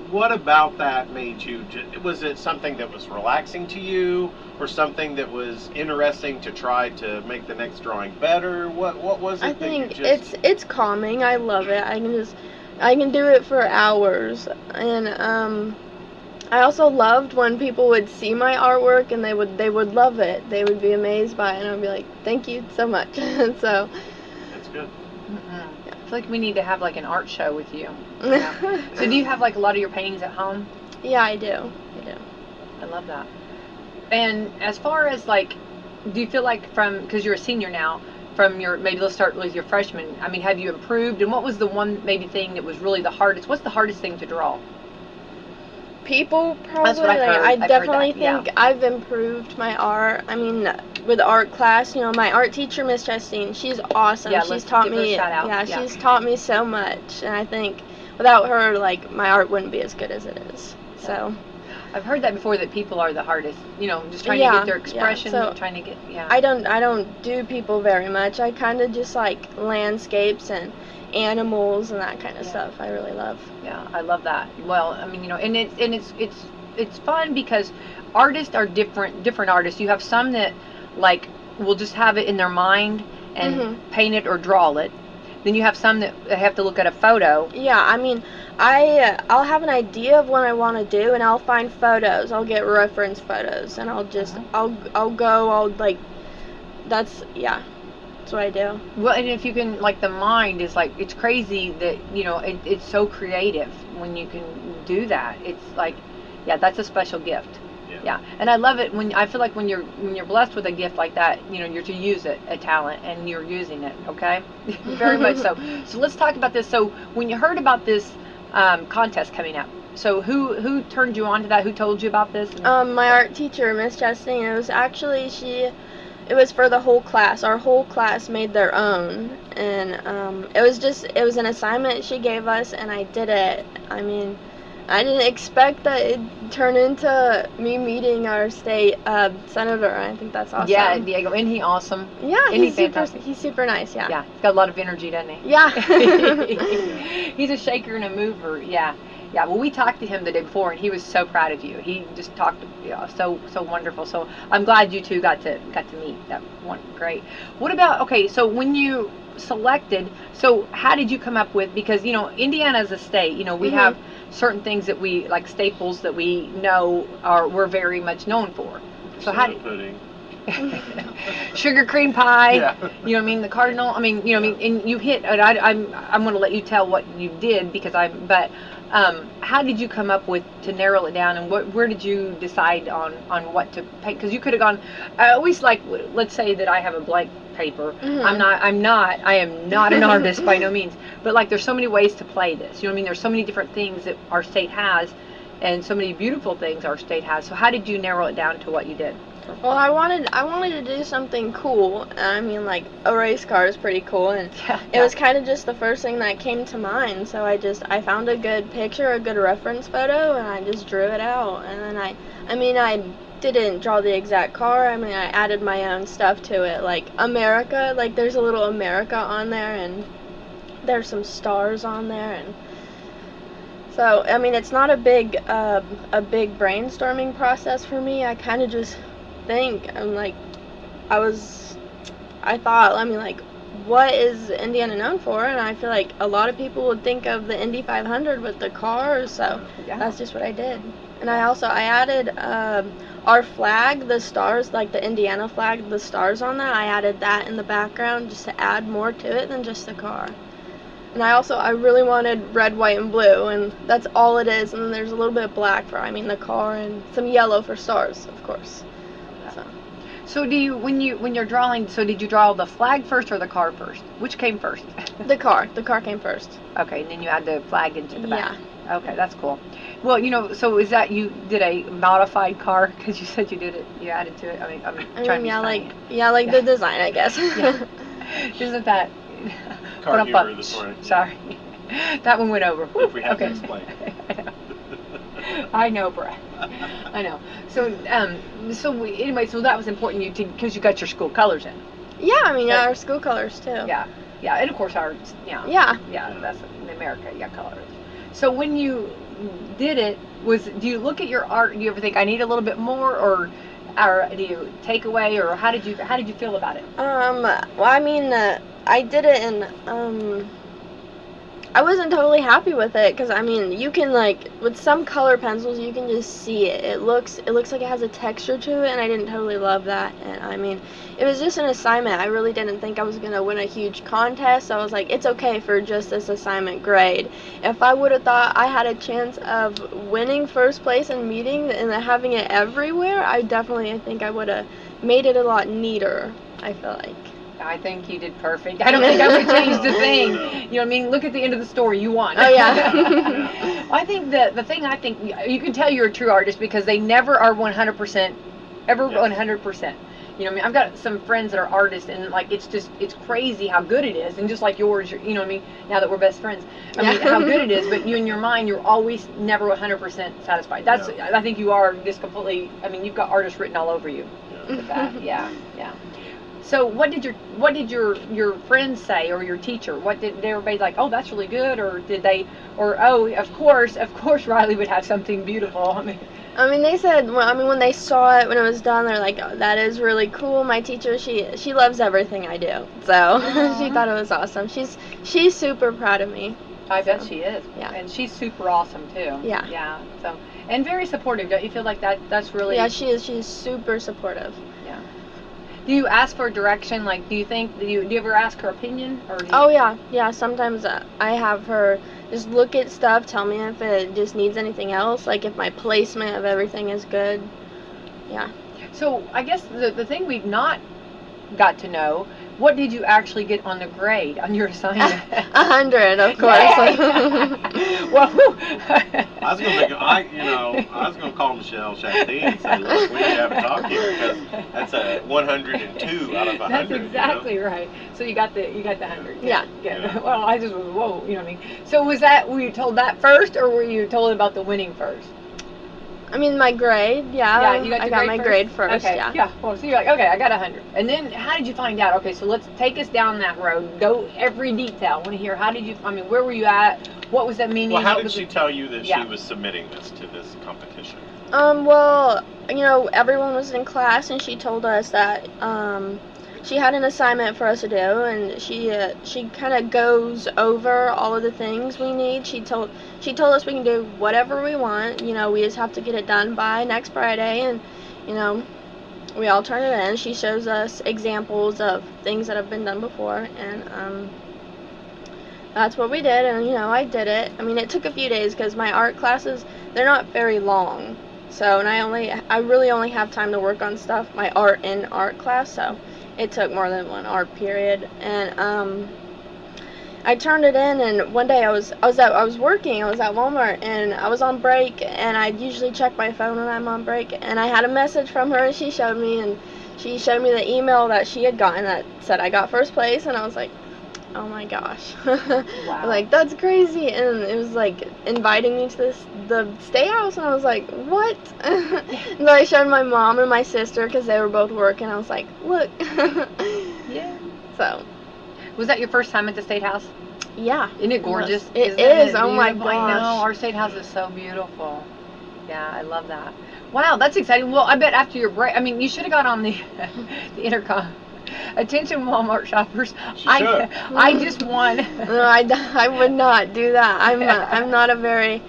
What about that made you? Was it something that was relaxing to you, or something that was interesting to try to make the next drawing better? What was it? I that you think just, it's calming. I love it. I can do it for hours, and I also loved when people would see my artwork and they would love it. They would be amazed by it, and I'd be like, "Thank you so much." So, That's good. I feel like we need to have like an art show with you. Yeah. So do you have like a lot of your paintings at home? yeah, I do. I love that. And as far as like, do you feel like because you're a senior now, maybe let's start with your freshman, I mean, have you improved? And what was the one maybe thing that was really the hardest? What's the hardest thing to draw? people probably. That's what I've heard. I I've heard definitely that, yeah. think I've improved my art. I mean, with art class, you know, my art teacher, Miss Justine, she's awesome. Yeah, she's let's taught give her a me. shout out. Yeah, Yeah. she's taught me so much, and I think without her, like, my art wouldn't be as good as it is. So. I've heard that before, that people are the hardest, you know, just trying to Yeah, get their expression, yeah, so trying to get, yeah. I don't do people very much. I kind of just like landscapes and animals and that kind of Yeah. stuff. I really love. Yeah, I love that. Well, I mean, you know, and it's fun because artists are different artists. You have some that like will just have it in their mind and Mhm. paint it or draw it. Then you have some that have to look at a photo. Yeah, I mean, I'll have an idea of what I want to do, and I'll find photos. I'll get reference photos, and I'll just I'll like, that's what I do. Well, and if you can, like, the mind is like, it's crazy that, you know, it's so creative when you can do that. It's like, yeah, that's a special gift. Yeah, and I love it when I feel like when you're blessed with a gift like that, you know, you're to use it, a talent, and you're using it. Okay, very much so. So let's talk about this. So when you heard about this contest coming up, so who turned you on to that? Who told you about this? My art teacher, Miss Justine. It was actually It was for the whole class. Our whole class made their own, and it was an assignment she gave us, and I did it. I mean, I didn't expect that it'd turn into me meeting our state senator. I think that's awesome. Yeah, Diego, isn't he awesome? Yeah, Isn't he he's super. fantastic? He's super nice. Yeah. Yeah, he's got a lot of energy, doesn't he? Yeah. He's a shaker and a mover. Yeah. Yeah, well, we talked to him the day before, and he was so proud of you. He just talked, so wonderful. So I'm glad you two got to meet. That one, great. What about, okay? So when you selected, so how did you come up with? Because, you know, Indiana is a state. You know, we have certain things that we like, staples that we know we're very much known for. So how did pudding. Sugar cream pie, Yeah. you know what I mean, the cardinal, I mean, you know what I mean, and you hit, and I'm going to let you tell what you did, because but how did you come up with, to narrow it down, and where did you decide on what to paint? Because you could have gone, I always like, let's say that I have a blank paper, I am not an artist by no means, but like, there's so many ways to play this, you know what I mean, there's so many different things that our state has, and so many beautiful things our state has. So how did you narrow it down to what you did? Well, I wanted to do something cool. I mean, like, a race car is pretty cool, and it was kind of just the first thing that came to mind. So I found a good picture, a good reference photo, and I just drew it out. And then I didn't draw the exact car. I mean, I added my own stuff to it, like America. Like, there's a little America on there, and there's some stars on there, and so I mean, it's not a big brainstorming process for me. I kind of just think, I'm like, I thought, I mean, like, what is Indiana known for? And I feel like a lot of people would think of the Indy 500 with the cars, so that's just what I did. And I added our flag, the stars, like the Indiana flag, the stars on that, I added that in the background just to add more to it than just the car. And I really wanted red, white, and blue, and that's all it is. And then there's a little bit of black for, the car, and some yellow for stars, of course. So do you, when you're drawing, so did you draw the flag first or the car first? Which came first? The car came first. Okay, and then you add the flag into the back. Yeah. Okay, that's cool. Well, you know, so is that, you did a modified car, because you said you added to it? I mean, I'm trying to be funny. Like the design, I guess. Yeah. Isn't that Car humor this morning. Sorry. That one went over. If we have to explain. I know, Brett. I know. So, anyway, so that was important because you got your school colors in. Yeah, I mean, our school colors too. Yeah, and of course ours. Yeah, that's in America. Yeah, colors. So when you did it, do you look at your art? Do you ever think I need a little bit more, or do you take away, or how did you feel about it? Well, I mean, I did it, and I wasn't totally happy with it, because I mean, you can, like, with some color pencils, you can just see it. It looks like it has a texture to it, and I didn't totally love that. And I mean, it was just an assignment. I really didn't think I was gonna win a huge contest. So I was like, it's okay for just this assignment grade. If I would have thought I had a chance of winning first place and meeting and having it everywhere, I think I would have made it a lot neater, I feel like. I think you did perfect. I don't think I would change the thing. You know what I mean? Look at the end of the story. You won. Oh, yeah. I think the thing I think you can tell you're a true artist because they never are 100%, ever 100%. You know what I mean? I've got some friends that are artists, and like it's crazy how good it is, and just like yours, you know what I mean? Now that we're best friends, I mean how good it is. But you in your mind, you're always never 100% satisfied. That's I think you are just completely. I mean, you've got artists written all over you. With that. Yeah. So what did your friends say, or your teacher? What did everybody like? Oh, that's really good, or did they? Or oh, of course, Ryli would have something beautiful. I mean, they said, well, I mean, when they saw it, when it was done, they're like, oh, that is really cool. My teacher, she loves everything I do. So she thought it was awesome. She's super proud of me. I bet she is. Yeah. And she's super awesome, too. Yeah. Yeah. So, and very supportive. Don't you feel like that's really... Yeah, she is. She's super supportive. Yeah. Do you ask for direction? Like, do you ever ask her opinion? Or Oh, yeah. Yeah, sometimes I have her just look at stuff, tell me if it just needs anything else, like if my placement of everything is good. Yeah. So, I guess the thing we've not got to know, what did you actually get on the grade on your assignment? 100, of course. Well, I was gonna call Michelle Shakti and say, look, we need to have a talk here because that's a 102 out of 100. That's exactly right. So you got the 100. Yeah. Yeah. Well, I just was whoa, you know what I mean. So were you told that first, or were you told about the winning first? I mean, my grade, Yeah, you got I got my grade first, okay. yeah. Yeah, well, so you're like, okay, I got 100. And then how did you find out? Okay, so let's take us down that road. Go every detail. I want to hear, where were you at? What was that meaning? Well, how did she tell you that she was submitting this to this competition? Well, everyone was in class, and she told us that, she had an assignment for us to do, and she kind of goes over all of the things we need. She told us we can do whatever we want. We just have to get it done by next Friday, and we all turn it in. She shows us examples of things that have been done before, and that's what we did. And I did it. I mean, it took a few days because my art classes, they're not very long. So, and I really only have time to work on stuff, my art in art class. So it took more than one art period, and I turned it in. And one day I was working. I was at Walmart, and I was on break. And I usually check my phone when I'm on break. And I had a message from her, and she showed me the email that she had gotten that said I got first place. And I was like, oh my gosh. Wow. Like, that's crazy. And it was like inviting me to the stay house, and I was like, what? And so I showed my mom and my sister because they were both working. I was like, look. Yeah. So. Was that your first time at the State House? Yeah. Isn't it gorgeous? It is. Oh my beautiful? gosh. I know. Our State House is so beautiful. Yeah, I love that. Wow, that's exciting. Well, I bet after your break, I mean, you should have got on the intercom. Attention, Walmart shoppers. I just won. No, I would not do that. I'm not a very.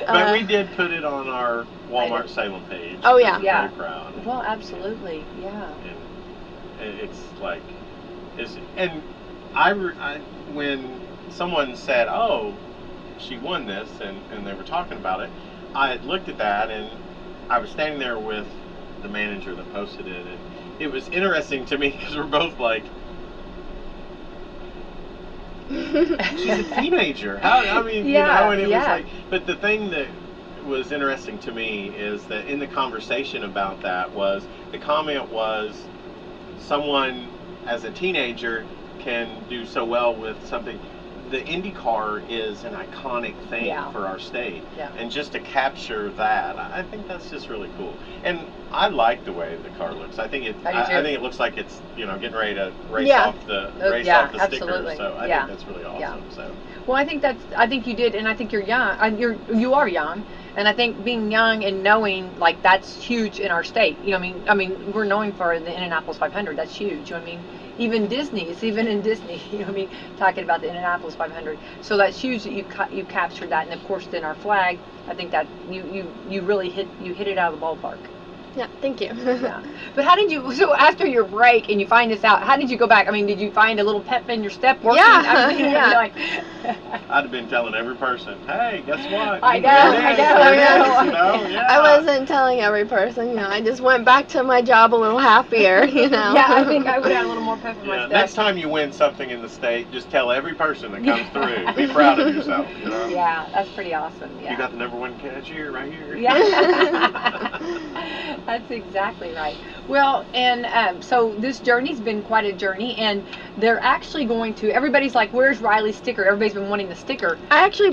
But we did put it on our Walmart Salem page. Oh yeah. Yeah. Very proud. Well, absolutely. Yeah. And it's like, when someone said, "Oh, she won this," and they were talking about it, I had looked at that, and I was standing there with the manager that posted it, and it was interesting to me because we're both like, she's a teenager. And it was like, but the thing that was interesting to me is that in the conversation about that was, the comment was, someone as a teenager can do so well with something. The IndyCar is an iconic thing for our state, and just to capture that, I think that's just really cool. And I like the way the car looks. I think it looks like it's getting ready to race off the sticker. So I think that's really awesome. Yeah. So. Well, I think you did, and I think you're young. You are young, and I think being young and knowing like that's huge in our state. I mean, we're known for the Indianapolis 500. That's huge. I mean. Even in Disney, talking about the Indianapolis 500. So that's huge that you captured that, and of course, then our flag. I think that you really hit it out of the ballpark. Yeah, thank you. Yeah. But how did you, so after your break and you find this out, how did you go back? I mean, did you find a little pep in your step working? Yeah, I mean, yeah. you're like, I'd have been telling every person, hey, guess what? I know, Here it I is, know, here it I is, know. you know? Yeah. I wasn't telling every person, I just went back to my job a little happier, yeah, I think I would have a little more pep in my Yeah, step. next time you win something in the state, just tell every person that comes through. Be proud of yourself, you know? Yeah, that's pretty awesome. Yeah. You got the #1 cashier right here. Yeah. That's exactly right. Well, and so this journey's been quite a journey, and they're actually going to, everybody's like, where's Ryli's sticker? Everybody's been wanting the sticker. I actually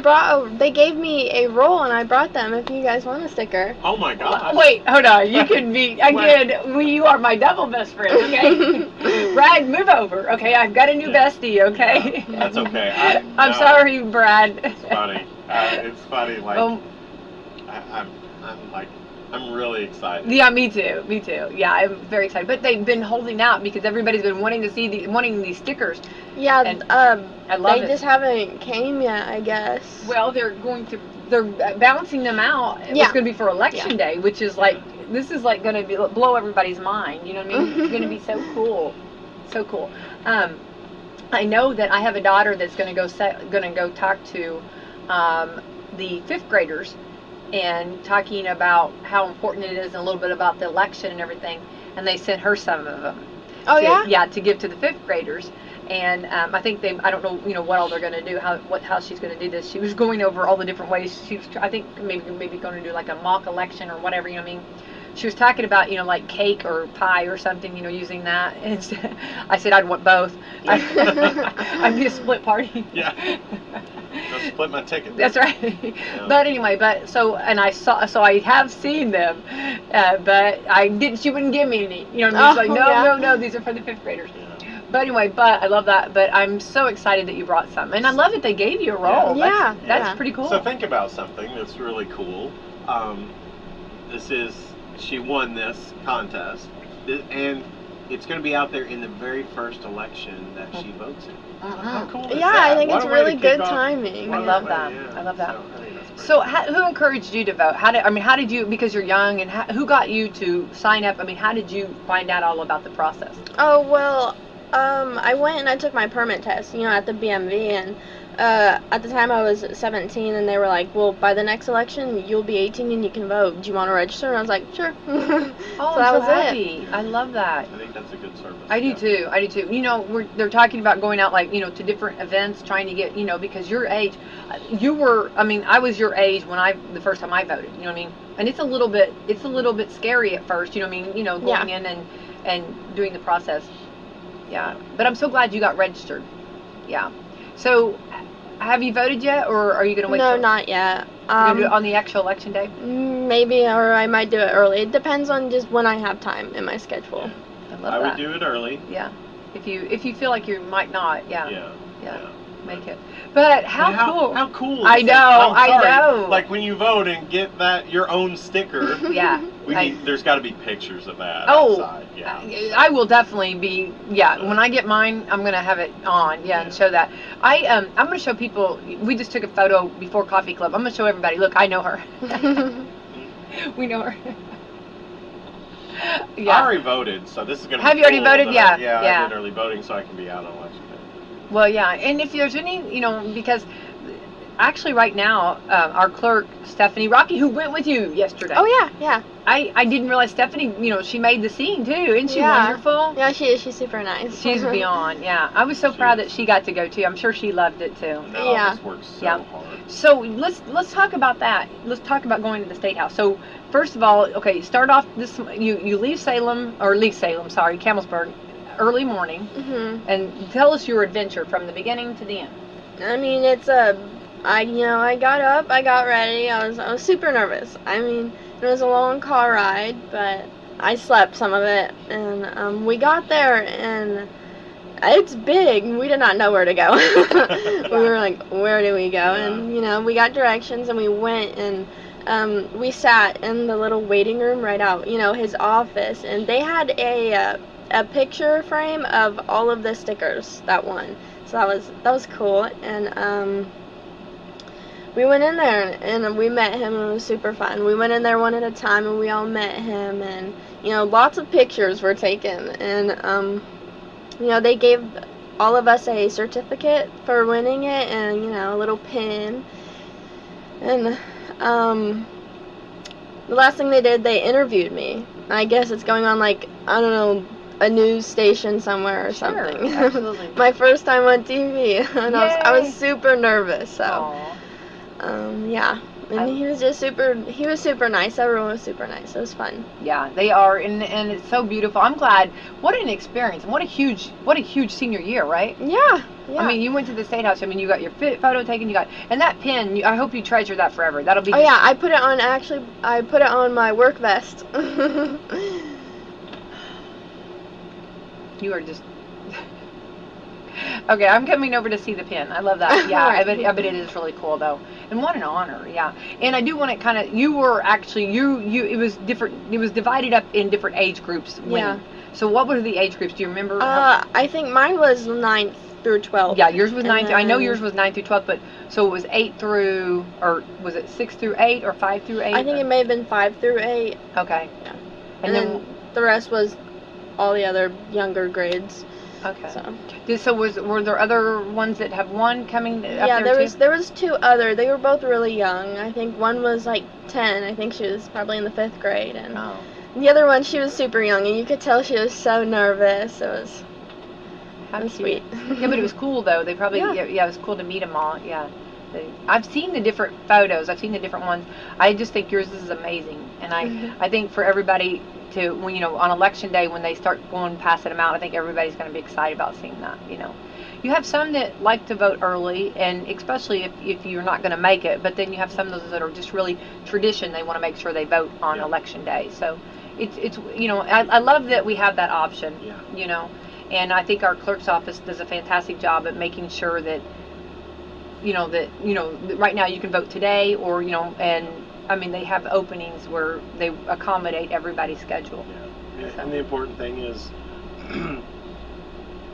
they gave me a roll and I brought them if you guys want a sticker. Oh my gosh. Wait, hold on. You can be, again, you are my double best friend, okay? Brad, move over, okay? I've got a new bestie, okay? Yeah, that's okay. I'm no, sorry, Brad. It's funny. It's funny, like, I'm really excited. Yeah, me too. Yeah, I'm very excited. But they've been holding out because everybody's been wanting to see wanting these stickers. Yeah, and I love they it. just haven't came yet, I guess. Well, they're balancing them out. It's going to be for election day, which is like, this is like going to blow everybody's mind. You know what I mean? It's going to be so cool, so cool. I know that I have a daughter that's going to go talk to the 5th graders and talking about how important it is and a little bit about the election and everything. And they sent her some of them. Oh, yeah? Yeah, to give to the 5th graders. And I think I don't know, what all they're going to do, how she's going to do this. She was going over all the different ways. She was, I think, maybe going to do like a mock election or whatever, you know what I mean? She was talking about, like cake or pie or something, using that. And I said I'd want both. I'd be a split party. Yeah. I'll split my ticket. That's right. Yeah. But anyway, I have seen them, but she wouldn't give me any. You know what I mean? She's like, no, these are for the 5th graders. Yeah. But anyway, I love that. But I'm so excited that you brought some. And I love that they gave you a roll. Yeah. That's pretty cool. So think about something that's really cool. She won this contest, and it's going to be out there in the very first election that she votes in. How cool is that? I think it's really good timing. I love that. I love that. So who encouraged you to vote? How did you, because you're young, and who got you to sign up? I mean, how did you find out all about the process? Oh, well, I went and I took my permit test, at the BMV, and at the time I was 17, and they were like, well, by the next election, you'll be 18 and you can vote. Do you want to register? And I was like, sure. Oh, so that was happy. I love that. I think that's a good service. I do too. They're talking about going out, like, to different events, trying to get, because your age, I was your age when the first time I voted, you know what I mean? And it's a little bit scary at first, you know what I mean? Going in and doing the process. Yeah. But I'm so glad you got registered. Yeah. So, have you voted yet, or are you going to wait? No, not yet. You're going to do it on the actual election day? Maybe, or I might do it early. It depends on just when I have time in my schedule. I would do it early. Yeah. If you feel like you might not, yeah. Make it. But how cool. How cool is I know, I know. Like when you vote and get your own sticker. Yeah. There's got to be pictures of that outside. Yeah. I will definitely be, when I get mine, I'm going to have it on, and show that. I'm going to show people, we just took a photo before Coffee Club. I'm going to show everybody, look, I know her. We know her. I already voted, so this is going to be Have you already voted? Yeah. I did early voting so I can be out on election day. Well, yeah, and if there's any, because actually right now, our clerk, Stephanie Rocky, who went with you yesterday. Oh, yeah. I didn't realize Stephanie, she made the scene too. Isn't she wonderful? Yeah, she is. She's super nice. She's beyond, I was so proud that she got to go too. I'm sure she loved it too. And that office works so hard. So let's talk about that. Let's talk about going to the State House. So first of all, okay, start off you leave Campbellsburg, early morning, and tell us your adventure from the beginning to the end. I mean, I got up, I got ready, I was super nervous. I mean, it was a long car ride, but I slept some of it, and we got there, and it's big. We did not know where to go. We were like, where do we go? Yeah. And, we got directions, and we went, and we sat in the little waiting room right out, his office, and they had a picture frame of all of the stickers that won. So that was cool. And we went in there and we met him, and it was super fun. We went in there one at a time, and we all met him, and lots of pictures were taken, and they gave all of us a certificate for winning it, and a little pin, and the last thing they did, they interviewed me. I guess it's going on, like, I don't know, a news station somewhere or something. Absolutely. My first time on TV, and I was super nervous. So, yeah. And he was super nice. Everyone was super nice. It was fun. Yeah, they are, and it's so beautiful. I'm glad. What an experience, and what a huge senior year, right? Yeah. I mean, you went to the State House. I mean, you got your photo taken. And that pin. I hope you treasure that forever. That'll be. Oh yeah, I put it on. Actually, I put it on my work vest. You are just. Okay, I'm coming over to see the pin. I love that. Yeah, I bet it is really cool though. And what an honor, yeah. And I do want to kind of, you were actually, it was different, it was divided up in different age groups winning. Yeah. So what were the age groups? Do you remember? I think mine was 9th through 12th. Yeah, yours was 9th. I know yours was 9th through 12th, but so it was 8 through, or was it 6 through 8 or 5 through 8? I think it may have been 5 through 8. Okay. Yeah. And then the rest was all the other younger grades. Okay. So were there other ones that have won coming up there was 2 other. They were both really young. I think one was like 10. I think she was probably in the 5th grade, and the other one, she was super young, and you could tell she was so nervous. It was sweet. Yeah, but it was cool though. They probably it was cool to meet them all. Yeah. I've seen the different photos. I've seen the different ones. I just think yours is amazing, and I think for everybody to, when on election day when they start going passing them out, I think everybody's going to be excited about seeing that. You have some that like to vote early, and especially if you're not going to make it, but then you have some of those that are just really tradition. They want to make sure they vote on election day. So it's I love that we have that option. And I think our clerk's office does a fantastic job at making sure that right now you can vote today, or and I mean, they have openings where they accommodate everybody's schedule. Yeah. And the important thing is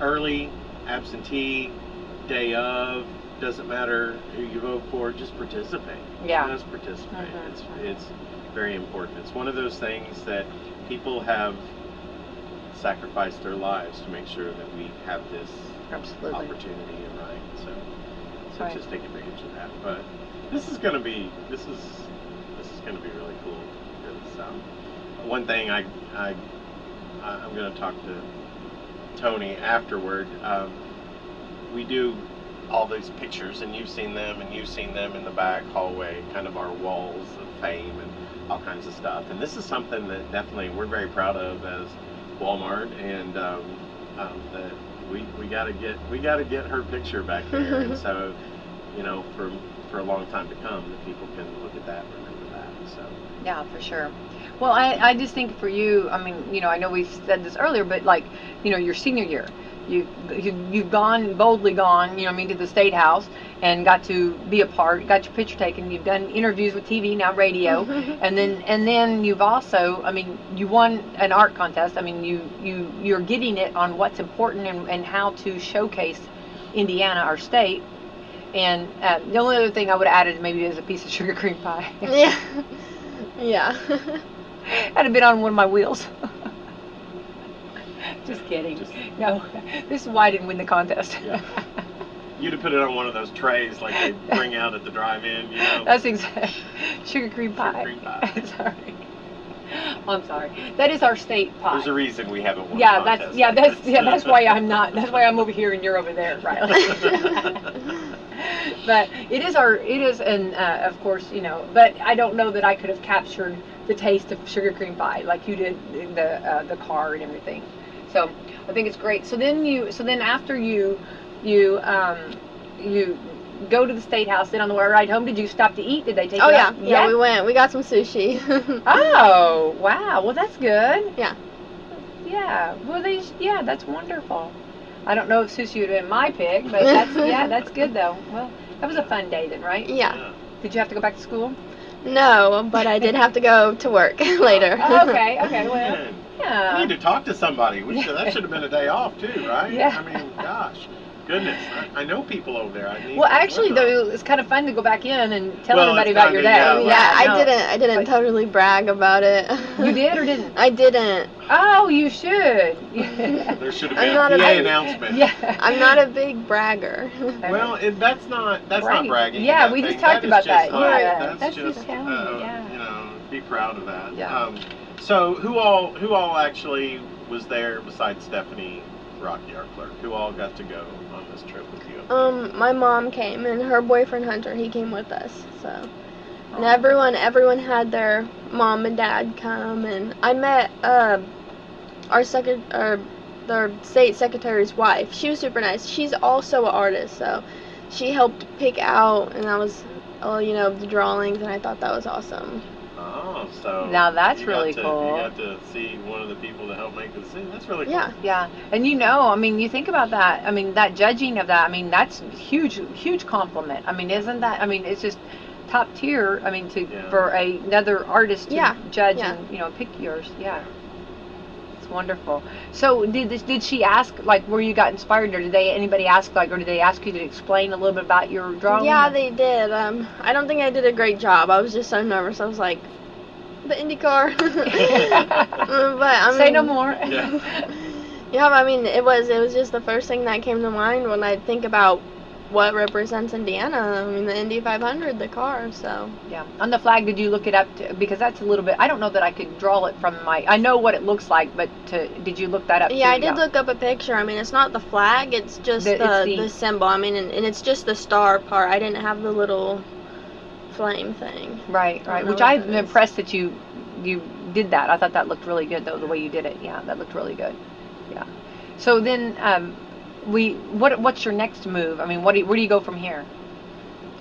early, absentee, day of, doesn't matter who you vote for, just participate. Yeah. Just participate. It's very important. It's one of those things that people have sacrificed their lives to make sure that we have this opportunity and right. So just take advantage of that. But this is going to be really cool. Because, one thing I'm going to talk to Tony afterward. We do all these pictures, and you've seen them in the back hallway, kind of our walls of fame and all kinds of stuff. And this is something that definitely we're very proud of as Walmart, and that we got to get her picture back there. And so, for a long time to come, that people can look at that and remember that. So yeah, for sure. Well, I just think for you, I mean, I know we said this earlier, but like, your senior year, you've boldly gone, to the State House and got to be a part, got your picture taken. You've done interviews with TV, now radio, and then you've also, you won an art contest. You're getting it on what's important and how to showcase Indiana, our state. And the only other thing I would have added maybe is a piece of sugar cream pie. Yeah. Had it been on one of my wheels. Just kidding. No, this is why I didn't win the contest. Yeah. You'd have put it on one of those trays like they bring out at the drive-in, That's exactly. Sugar cream pie. Sorry. I'm sorry. That is our state pie. There's a reason we haven't won. That's why I'm not. That's why I'm over here and you're over there, Ryli. But it is, and of course, but I don't know that I could have captured the taste of sugar cream pie like you did in the car and everything. So I think it's great. So then after you go to the State House, then on the way ride home, did you stop to eat? Did they take you out? Yeah, we went. We got some sushi. Oh, wow. Well, that's good. Yeah. Yeah. Well, that's wonderful. I don't know if sushi would have been my pick, but that's good though. Well, that was a fun day then, right? Yeah. Did you have to go back to school? No, but I did have to go to work later. Okay, well, yeah. We need to talk to somebody. That should have been a day off too, right? Yeah. Gosh. Goodness, I know people over there. I need Well, to actually, join them. though, it's kind of fun to go back in and tell Well, everybody it's about your day. kinda, yeah, Yeah, no. I didn't Like- totally brag about it. You did or didn't? I didn't. Oh, you should. There should have I'm been not a a- PA I'm- announcement. Yeah. I'm not a big bragger. Well, that's not Bragging. bragging. Yeah, that we thing. just talked That is about just that. like- Yeah, that's that's just just telling you, yeah. you know, be proud of that. Yeah. So who all actually was there besides Stephanie, Rocky, our clerk? Who all got to go on this trip with you? My mom came and her boyfriend Hunter, he came with us. So, and Oh. everyone had their mom and dad come, and I met their state secretary's wife. She was super nice. She's also an artist, so she helped pick out, and that was the drawings, and I thought that was awesome. Oh, so Now that's you really got cool. You got to see one of the people to help make the decision. That's really cool. Yeah. Yeah, and I mean, you think about that. I mean, that judging of that. I mean, that's huge compliment. I mean, isn't that? I mean, it's just top tier. I mean, Yeah. for another artist to Yeah, judge yeah. and pick yours. Yeah, it's wonderful. So did she ask like where you got inspired, or did anybody ask like, or did they ask you to explain a little bit about your drawing? Yeah, they did. I don't think I did a great job. I was just so nervous. I was like, the IndyCar. But I mean, Say no more. Yeah. Yeah, but I mean, it was just the first thing that came to mind when I think about what represents Indiana. I mean, the Indy 500, the car. So Yeah. On the flag, did you look it up? Because that's a little bit. I don't know that I could draw it from my. I know what it looks like, but did you look that up? yeah, too? I did look up a picture. I mean, it's not the flag. It's just the symbol. I mean, and it's just the star part. I didn't have the little flame thing. Right, I right. don't know Which what I'm that is. impressed that you did that. I thought that looked really good, though, the way you did it. Yeah, that looked really good. Yeah. So then, what's your next move? I mean, where do you go from here?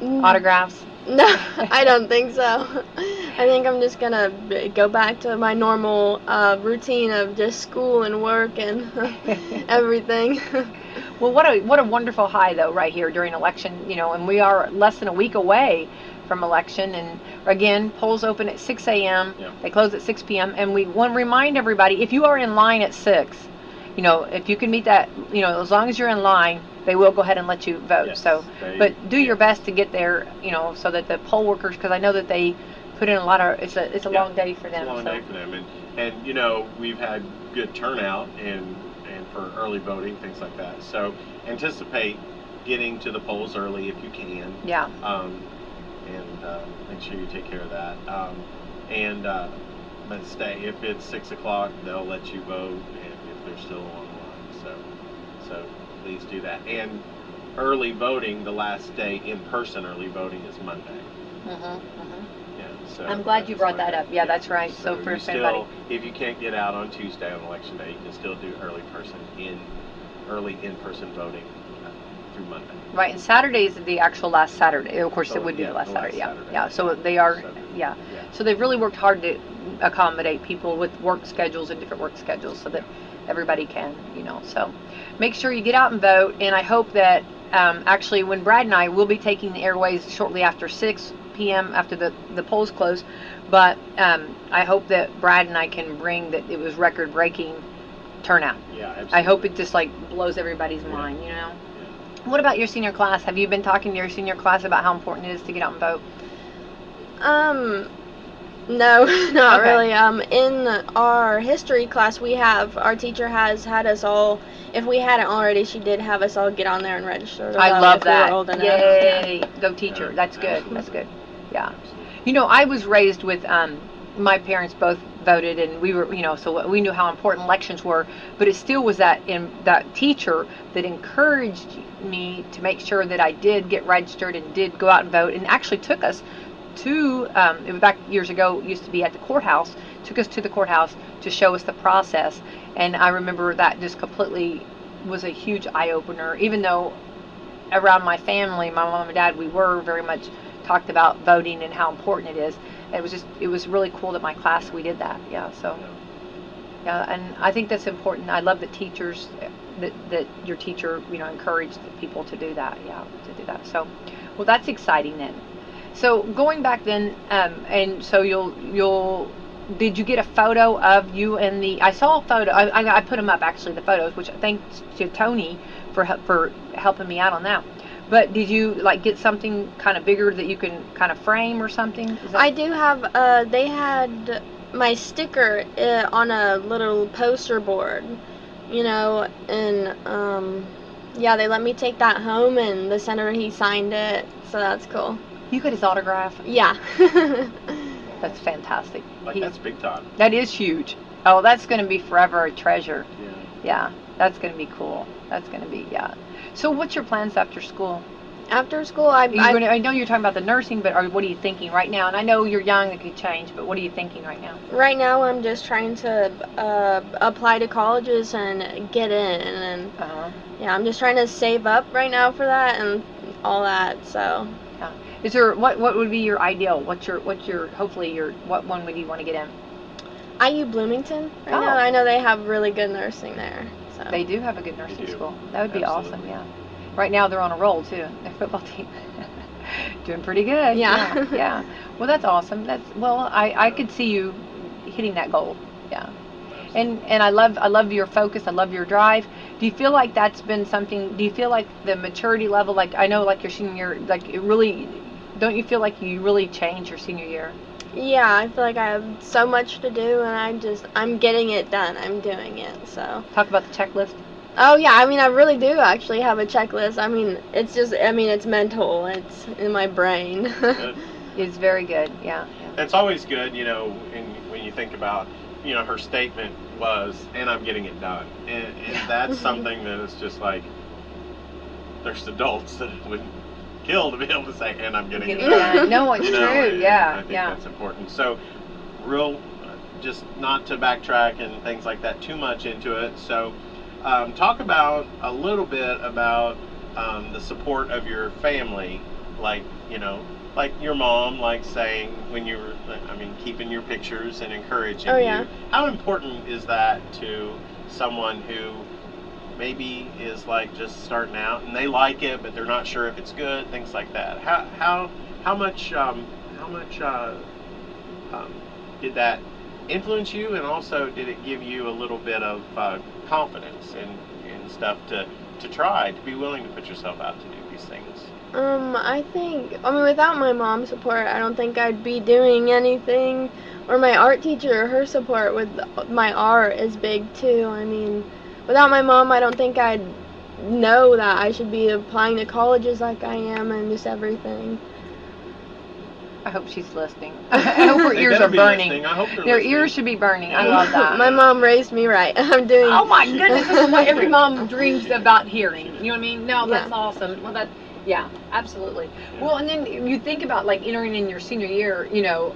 Autographs? No, I don't think so. I think I'm just gonna go back to my normal routine of just school and work and everything. Well, what a wonderful high though, right here during election. And we are less than a week away from election, and again, polls open at 6 a.m. Yeah. They close at 6 p.m. And we want to remind everybody, if you are in line at 6, if you can meet that, as long as you're in line, they will go ahead and let you vote. Yes, So, but do your best to get there, so that the poll workers, because I know that they put in a lot of. It's a long day for them. It's a long day for them, and we've had good turnout and for early voting, things like that. So anticipate getting to the polls early if you can. Yeah. And make sure you take care of that. But stay. If it's 6 o'clock, they'll let you vote, and if they're still on line, so please do that. And early voting, the last day in-person early voting is Monday. Yeah, so I'm glad you brought that up. Yeah, that's right. So for you everybody. if you can't get out on Tuesday on election day, you can still do early in-person voting through Monday. Right, and Saturday is the actual last Saturday. Of course, Oh, it would be yeah, the last the last Saturday. Yeah, Saturday. yeah. So they are. So, Yeah. yeah. So they've really worked hard to accommodate people with work schedules and different work schedules, so that everybody can. So make sure you get out and vote. And I hope that actually, when Brad and I will be taking the airways shortly after 6 p.m. after the polls close, but I hope that Brad and I can bring that it was record-breaking turnout. Yeah, absolutely. I hope it just like blows everybody's mind. Yeah. What about your senior class? Have you been talking to your senior class about how important it is to get out and vote? No, not Okay. really. In our history class, our teacher has had us all. If we hadn't already, she did have us all get on there and register. to I vote love if we were that. old enough. Yay! Go teacher. Yeah, That's good. absolutely. That's good. Yeah. Absolutely. I was raised with my parents both voted, and we were, so we knew how important elections were. But it still was that teacher that encouraged me to make sure that I did get registered and did go out and vote, and actually took us to it was back years ago. It used to be at the courthouse. Took us to the courthouse to show us the process, and I remember that just completely was a huge eye opener. Even though around my family, my mom and dad, we were very much talked about voting and how important it is. It was really cool that my class we did that. Yeah. So yeah, and I think that's important. I love that teachers that your teacher encouraged people to do that. Yeah, to do that. So, well, that's exciting then. So going back then, and so you'll did you get a photo of you and the? I saw a photo. I put them up actually, the photos, which thanks to Tony for helping me out on that. But did you like get something kind of bigger that you can kind of frame or something? I do have. They had my sticker on a little poster board, you know, and yeah, they let me take that home, and the senator, he signed it, so that's cool. You got his autograph? Yeah. That's fantastic. That's big time. That is huge. Oh, that's going to be forever a treasure. Yeah. Yeah, that's going to be cool. That's going to be, yeah. So what's your plans after school? After school, I know you're talking about the nursing, but what are you thinking right now? And I know you're young, it could change, but what are you thinking right now? Right now, I'm just trying to apply to colleges and get in, and yeah, I'm just trying to save up right now for that and all that. So. Yeah. Is there what would be your ideal? What one would you want to get in? IU Bloomington. Right now, I know they have really good nursing there. So. They do have a good nursing school. That would be awesome. Yeah. Right now they're on a roll too. Their football team doing pretty good. Yeah. Yeah. Well, that's awesome. I could see you hitting that goal. Yeah. And I love your focus. I love your drive. Do you feel like that's been something? Do you feel like the maturity level? Like I know, like your senior year, like it really. Don't you feel like you really changed your senior year? Yeah, I feel like I have so much to do, and I'm getting it done. I'm doing it. So. Talk about the checklist. Oh yeah, I mean I really do actually have a checklist. I mean it's mental, it's in my brain. It's very good, yeah. It's always good, you know, when you think about, you know, her statement was, and I'm getting it done. And that's something that is just like, there's adults that would kill to be able to say, and I'm getting it done. No, it's true, yeah. I think that's important. So, just not to backtrack and things like that too much into it. So, talk about a little bit about the support of your family, like, you know, like your mom, like saying when you were, keeping your pictures and encouraging you. How important is that to someone who maybe is like just starting out and they like it, but they're not sure if it's good, things like that? How much did that influence you, and also did it give you a little bit of confidence and stuff to try, to be willing to put yourself out to do these things? I think, without my mom's support, I don't think I'd be doing anything, or my art teacher, her support with my art is big too. Without my mom, I don't think I'd know that I should be applying to colleges like I am and just everything. I hope she's listening. I hope her ears are burning. I hope their ears should be burning. I love that. My mom raised me right. I'm doing. Oh my goodness, this is what every mom dreams about hearing. You know what I mean? No, that's awesome. Well, yeah, absolutely. Well, and then you think about like entering in your senior year. You know,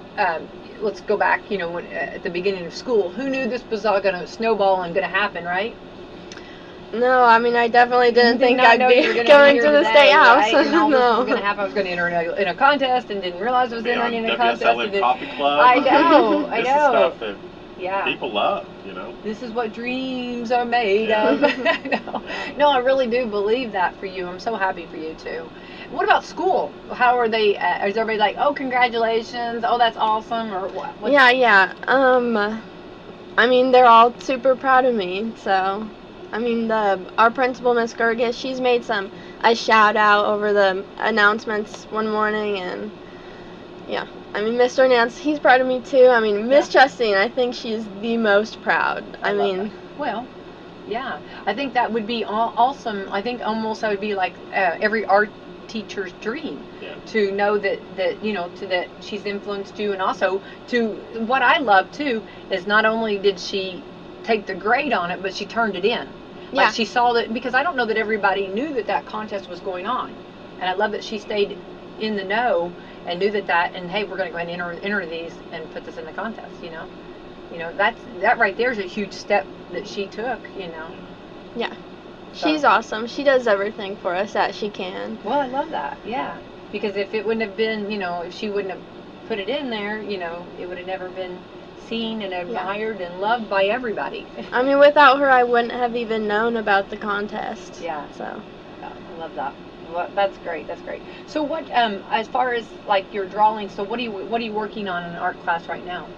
let's go back. You know, when, at the beginning of school, who knew this was all going to snowball and going to happen, right? No, I definitely didn't think I'd be going to the state house. Right? And all No. this was going to happen. I was going to enter in a contest and didn't realize I was entering in a contest. WSLM Coffee Club. I know. This is stuff that Yeah. people love, you know. This is what dreams are made of. No, I really do believe that for you. I'm so happy for you too. What about school? How are they? Is everybody like, oh, congratulations, oh, that's awesome, or what? Yeah. They're all super proud of me. So, our principal, Miss Gergis, she's made a shout out over the announcements one morning, and yeah. Mr. Nance, he's proud of me too. Miss Justine, I think she's the most proud. Well, yeah. I think that would be awesome. I think almost that would be like every art teacher's dream, to know that that she's influenced you, and also to what I love too is not only did she take the grade on it, but she turned it in. Like she saw that, because I don't know that everybody knew that contest was going on, and I love that she stayed in the know and knew that and hey, we're going to go ahead and enter these and put this in the contest. You know, that right there is a huge step that she took. You know. Yeah. So. She's awesome. She does everything for us that she can. Well, I love that. Yeah. Because if it wouldn't have been, if she wouldn't have put it in there, it would have never been seen and admired and loved by everybody. Without her, I wouldn't have even known about the contest. Yeah. So. Yeah, I love that. Well, that's great. That's great. So what, as far as like your drawing, so what are you working on in art class right now?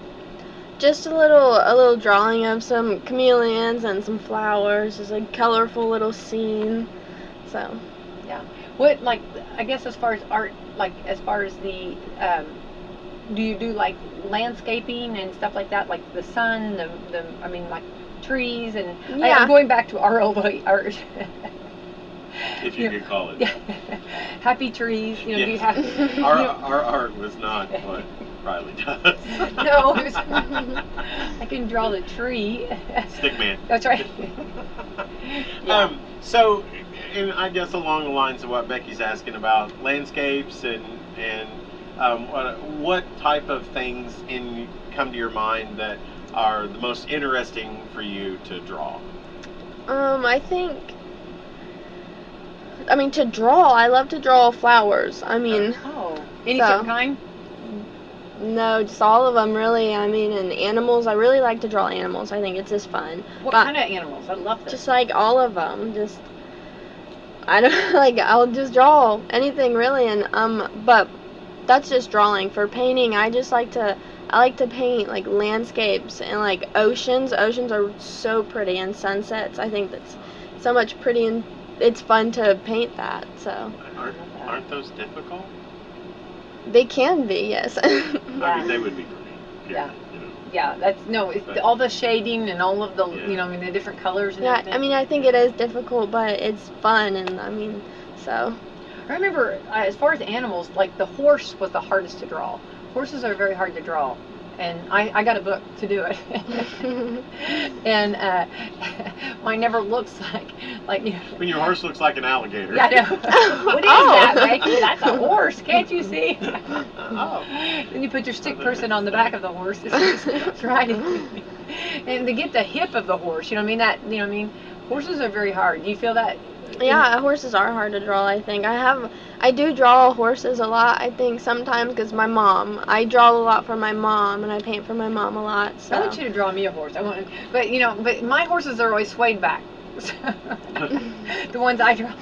Just a little drawing of some chameleons and some flowers. Just a colorful little scene. So. Yeah. What, like, I guess as far as art, like as far as the, do you do like landscaping and stuff like that, like the sun, I mean, like trees and Yeah. I'm going back to our old art. If you could call it. Yeah. Happy trees, you know, do you have Our art was not what Ryli does. No, it was, I can draw the tree. Stickman. That's right. Yeah. So, and I guess along the lines of what Becky's asking about landscapes and what type of things come to your mind that are the most interesting for you to draw? I mean, to draw, I love to draw flowers. I mean, Any so- certain kind? no, just all of them, really. I mean, and animals, I really like to draw animals. I think it's just fun. What But kind of animals? I love this. just like all of them, just, I don't, like, I'll just draw anything, really, and, but that's just drawing. For painting, I like to paint, like, landscapes and, like, oceans. Oceans are so pretty, and sunsets. I think that's so much pretty, and it's fun to paint that, so. Aren't those difficult? They can be, yes. I mean, they would be for me. Yeah. You know. Yeah, that's, no, it's all the shading and all of the, you know, I mean, the different colors and Yeah, everything. I mean, I think it is difficult, but it's fun, and I mean, so. I remember, as far as animals, like the horse was the hardest to draw. Horses are very hard to draw, and I got a book to do it. And mine never looks like you know. I mean, your horse looks like an alligator. Yeah, I know. What is that, Becky? That's a horse. Can't you see? Oh. Then you put your stick person on the back of the horse. It's riding. And to get the hip of the horse, you know what I mean? That, you know what I mean? Horses are very hard. Do you feel that? Yeah, horses are hard to draw, I think. I do draw horses a lot, I think, sometimes, because I draw a lot for my mom, and I paint for my mom a lot, so. I want you to draw me a horse. But you know, but my horses are always swayed back. The ones I draw.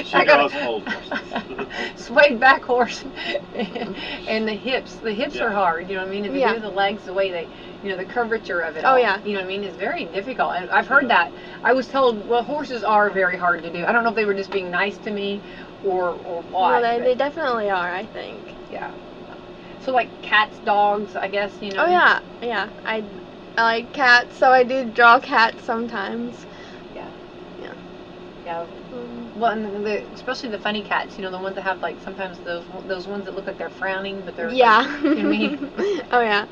She draws old horses. Swayed back horse. And the hips Yeah. are hard, you know what I mean? And Yeah. to do the legs, the way they, you know, the curvature of it Oh, all, yeah. you know what I mean, is very difficult. And I've heard that. I was told, well, horses are very hard to do. I don't know if they were just being nice to me or what. Well, but, they definitely are, I think. yeah. So like cats, dogs, I guess, you know. Oh, yeah. I like cats, so I do draw cats sometimes. Yeah. Well, and especially the funny cats, you know, the ones that have like sometimes those ones that look like they're frowning, but they're Yeah. Like, you know what I mean? Oh, yeah.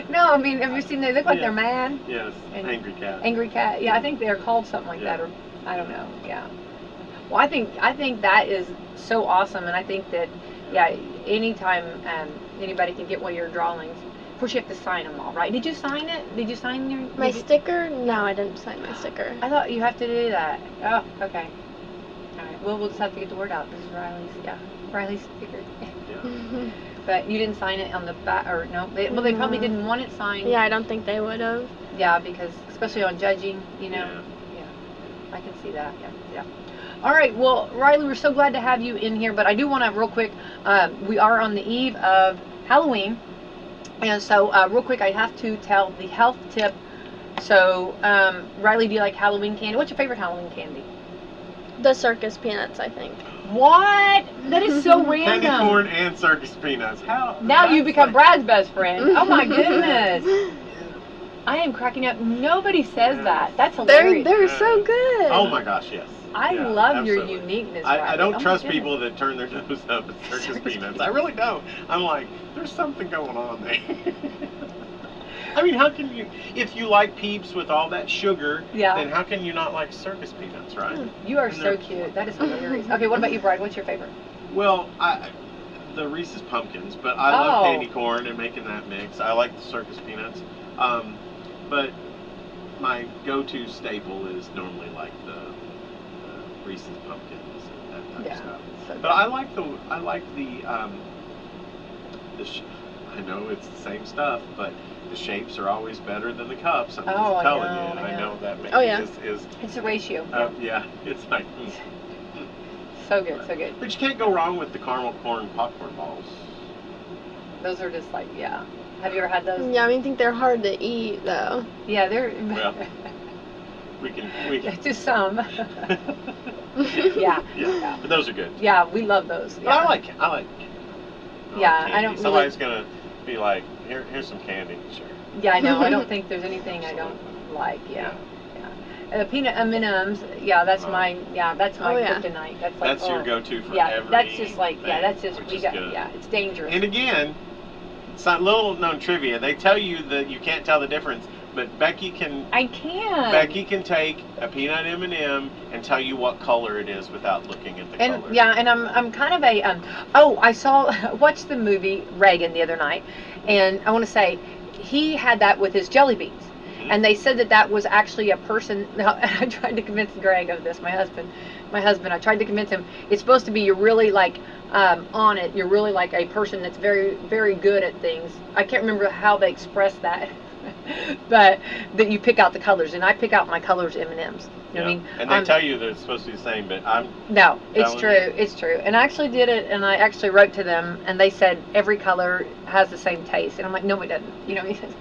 No, I mean, have you seen they look like Yeah. they're mad? Yes, And- angry cat. Angry cat. Yeah, I think they're called something like Yeah. that, or I don't know. Yeah. Well, I think that is so awesome, and I think that anytime anybody can get one of your drawings. Of course, you have to sign them all, right? Did you sign it? Did you sign your My did you- sticker? No, I didn't sign my sticker. I thought you have to do that. Oh, okay. All right. Well, we'll just have to get the word out. This is Ryli's sticker. Yeah. But you didn't sign it on the back, or no? They probably didn't want it signed. Yeah, I don't think they would have. Yeah, because especially on judging, you know. Yeah. I can see that. Yeah. All right. Well, Ryli, we're so glad to have you in here. But I do want to real quick. We are on the eve of Halloween, and so real quick, I have to tell the health tip. So, Ryli, do you like Halloween candy? What's your favorite Halloween candy? The circus peanuts, I think. What? That is so random. Candy corn and circus peanuts. How? Now you that's become like- Brad's best friend. Oh my goodness. I am cracking up. Nobody says that. That's hilarious. They're so good. Oh my gosh, yes. I Yeah, love your absolutely. uniqueness. I Ryli. don't Oh my trust goodness. people that turn their nose up at circus Circus peanuts. I really don't. I'm like, there's something going on there. I mean, how can you, if you like Peeps with all that sugar, Yeah. then how can you not like circus peanuts, right? You are And so they're- cute. That is hilarious. Okay, what about you, Brad? What's your favorite? Well, the Reese's Pumpkins, but I Oh. love candy corn and making that mix. I like the circus peanuts. But my go-to staple is normally like the Reese's Pumpkins and that type of stuff. So But I like the I know it's the same stuff, but the shapes are always better than the cups. I'm Oh, just I telling know, you, and I I know. know that maybe Oh, yeah. is it's a ratio. yeah, it's like. So good, so good. But you can't go wrong with the caramel corn popcorn balls. Those are just like, yeah. Have you ever had those? Yeah, I think they're hard to eat though. Yeah, they're. Well, we can. Just some. Yeah. Yeah. But those are good. Yeah, we love those. But Yeah. I like Yeah, candy. I don't Somebody's gonna be like, here's some candy. Sure. Yeah, I know. I don't think there's anything I don't like. Yeah. Peanut M&Ms. Yeah, that's my. Yeah, that's my kryptonite. That's like. That's your go-to for yeah, every. that's just like. Yeah, that's just. which We is got. good. Yeah, it's dangerous. And again, it's not little known trivia. They tell you that you can't tell the difference, but Becky can. I can. Becky can take a peanut M&M and tell you what color it is without looking at the And color. yeah, and I'm kind of a I watched the movie Reagan the other night, and I want to say he had that with his jelly beans, and they said that was actually a person. Now, I tried to convince Greg of this, my husband. I tried to convince him it's supposed to be you're really like on it. You're really like a person that's very very good at things. I can't remember how they expressed that. But that you pick out the colors, and I pick out my colors M&Ms. You know what I mean? And they tell you that it's supposed to be the same, but no, it's true. It's true. And I actually did it, and I actually wrote to them, and they said every color has the same taste, and I'm like, no, it doesn't. You know what I mean?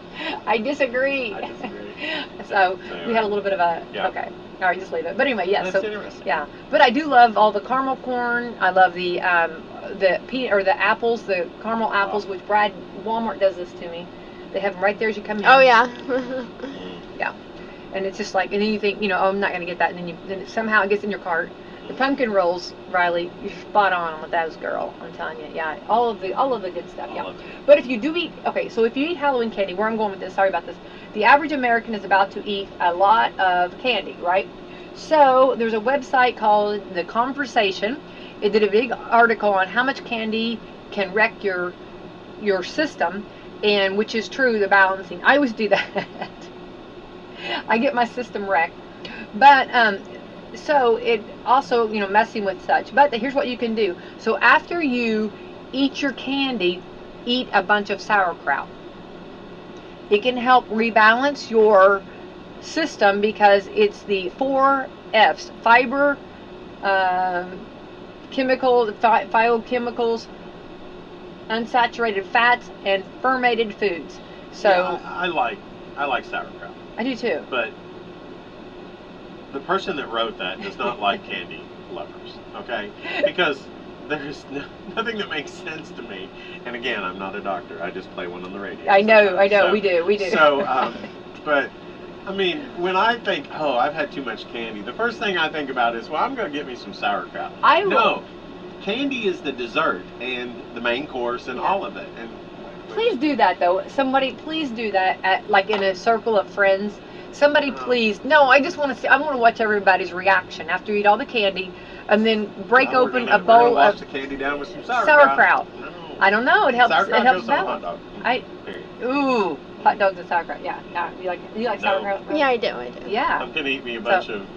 I disagree. So we had a little bit of a okay. All right, just leave it. But anyway, yeah. That's interesting. Yeah, but I do love all the caramel corn. I love the peanut or the apples, the caramel apples, which Walmart does this to me. They have them right there as you come in. Oh yeah. Yeah, and it's just like, and then you think, oh, I'm not gonna get that, and then somehow it gets in your cart. The pumpkin rolls, Ryli, you're spot on with those, girl. I'm telling you, yeah, all of the good stuff, yeah. But if you do eat, so if you eat Halloween candy, where I'm going with this, sorry about this. The average American is about to eat a lot of candy, right? So there's a website called The Conversation. It did a big article on how much candy can wreck your system. And which is true, the balancing. I always do that. I get my system wrecked. But, so it also, messing with such. But here's what you can do. So after you eat your candy, eat a bunch of sauerkraut. It can help rebalance your system because it's the 4 F's. Fiber, phytochemicals, unsaturated fats, and fermented foods. So I like sauerkraut. I do too. But the person that wrote that does not like candy lovers, okay? Because there's nothing that makes sense to me. And again, I'm not a doctor. I just play one on the radio. I know. So, we do. So, but I mean, when I think, I've had too much candy, the first thing I think about is, well, I'm going to get me some sauerkraut. No. Candy is the dessert and the main course and all of it. And please do that though. Somebody, please do that like in a circle of friends. Somebody, please. No, I just want to see. I want to watch everybody's reaction after you eat all the candy, and then break open a bowl of the candy down with some sauerkraut. No. I don't know. It helps. Sauerkraut it helps goes on a hot dog. Ooh, hot dogs and sauerkraut. Yeah. You like sauerkraut? Yeah, I do. Yeah. I'm gonna eat me a bunch of.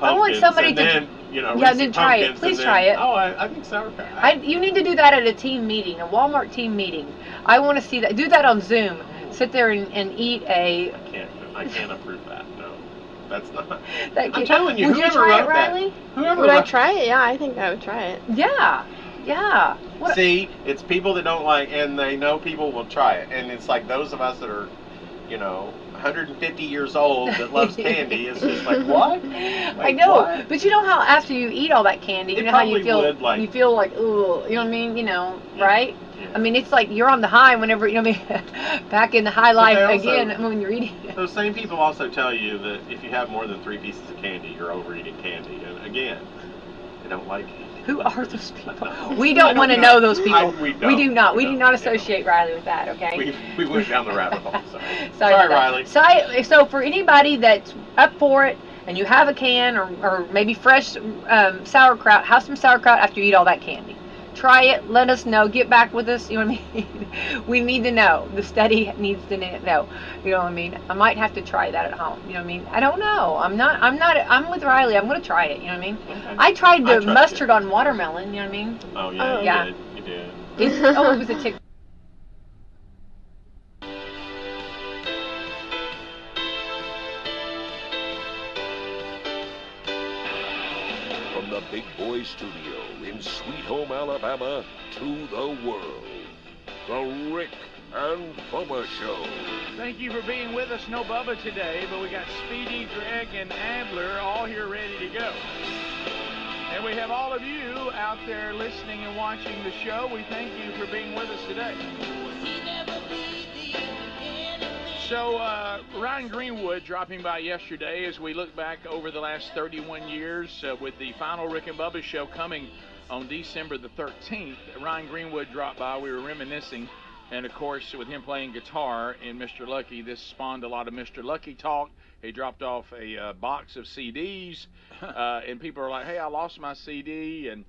I want somebody to. Then, then try it. Please try it. I think sauerkraut. You need to do that at a team meeting, a Walmart team meeting. I want to see that. Do that on Zoom. Sit there and eat a. I can't approve that. No, that's not. I'm telling you, would whoever you try wrote it, Ryli? Whoever would I try it? Yeah, I think I would try it. Yeah. See, it's people that don't like, and they know people will try it, and it's like those of us that are, 150 years old that loves candy. It's just like, what? I know, what? but you know how after you eat all that candy, you know how you feel. You feel like, ooh, you know what I mean? Right? Yeah. I mean, it's like you're on the high whenever, back in the high life again when you're eating. Those same people also tell you that if you have more than 3 pieces of candy, you're overeating candy. And again, they don't like candy. Who are those people? We don't want to know those people. We do not. We do not associate Ryli with that, okay? We went down the rabbit hole. Sorry, Ryli. So for anybody that's up for it, and you have a can or maybe fresh sauerkraut, have some sauerkraut after you eat all that candy. Try it. Let us know. Get back with us. You know what I mean? We need to know. The study needs to know. You know what I mean? I might have to try that at home. You know what I mean? I don't know. I'm with Ryli. I'm going to try it. You know what I mean? Okay. I tried the mustard on watermelon. You know what I mean? Oh, yeah. You did. It was a tick. From the Big Boy Studio in Sweet Home, Alabama, to the world. The Rick and Bubba Show. Thank you for being with us. No Bubba today, but we got Speedy, Greg, and Adler all here ready to go. And we have all of you out there listening and watching the show. We thank you for being with us today. So, Ryan Greenwood dropping by yesterday as we look back over the last 31 years with the final Rick and Bubba show coming on December the 13th. Ryan Greenwood dropped by. We were reminiscing. And, of course, with him playing guitar in Mr. Lucky, this spawned a lot of Mr. Lucky talk. He dropped off a box of CDs, and people are like, hey, I lost my CD, and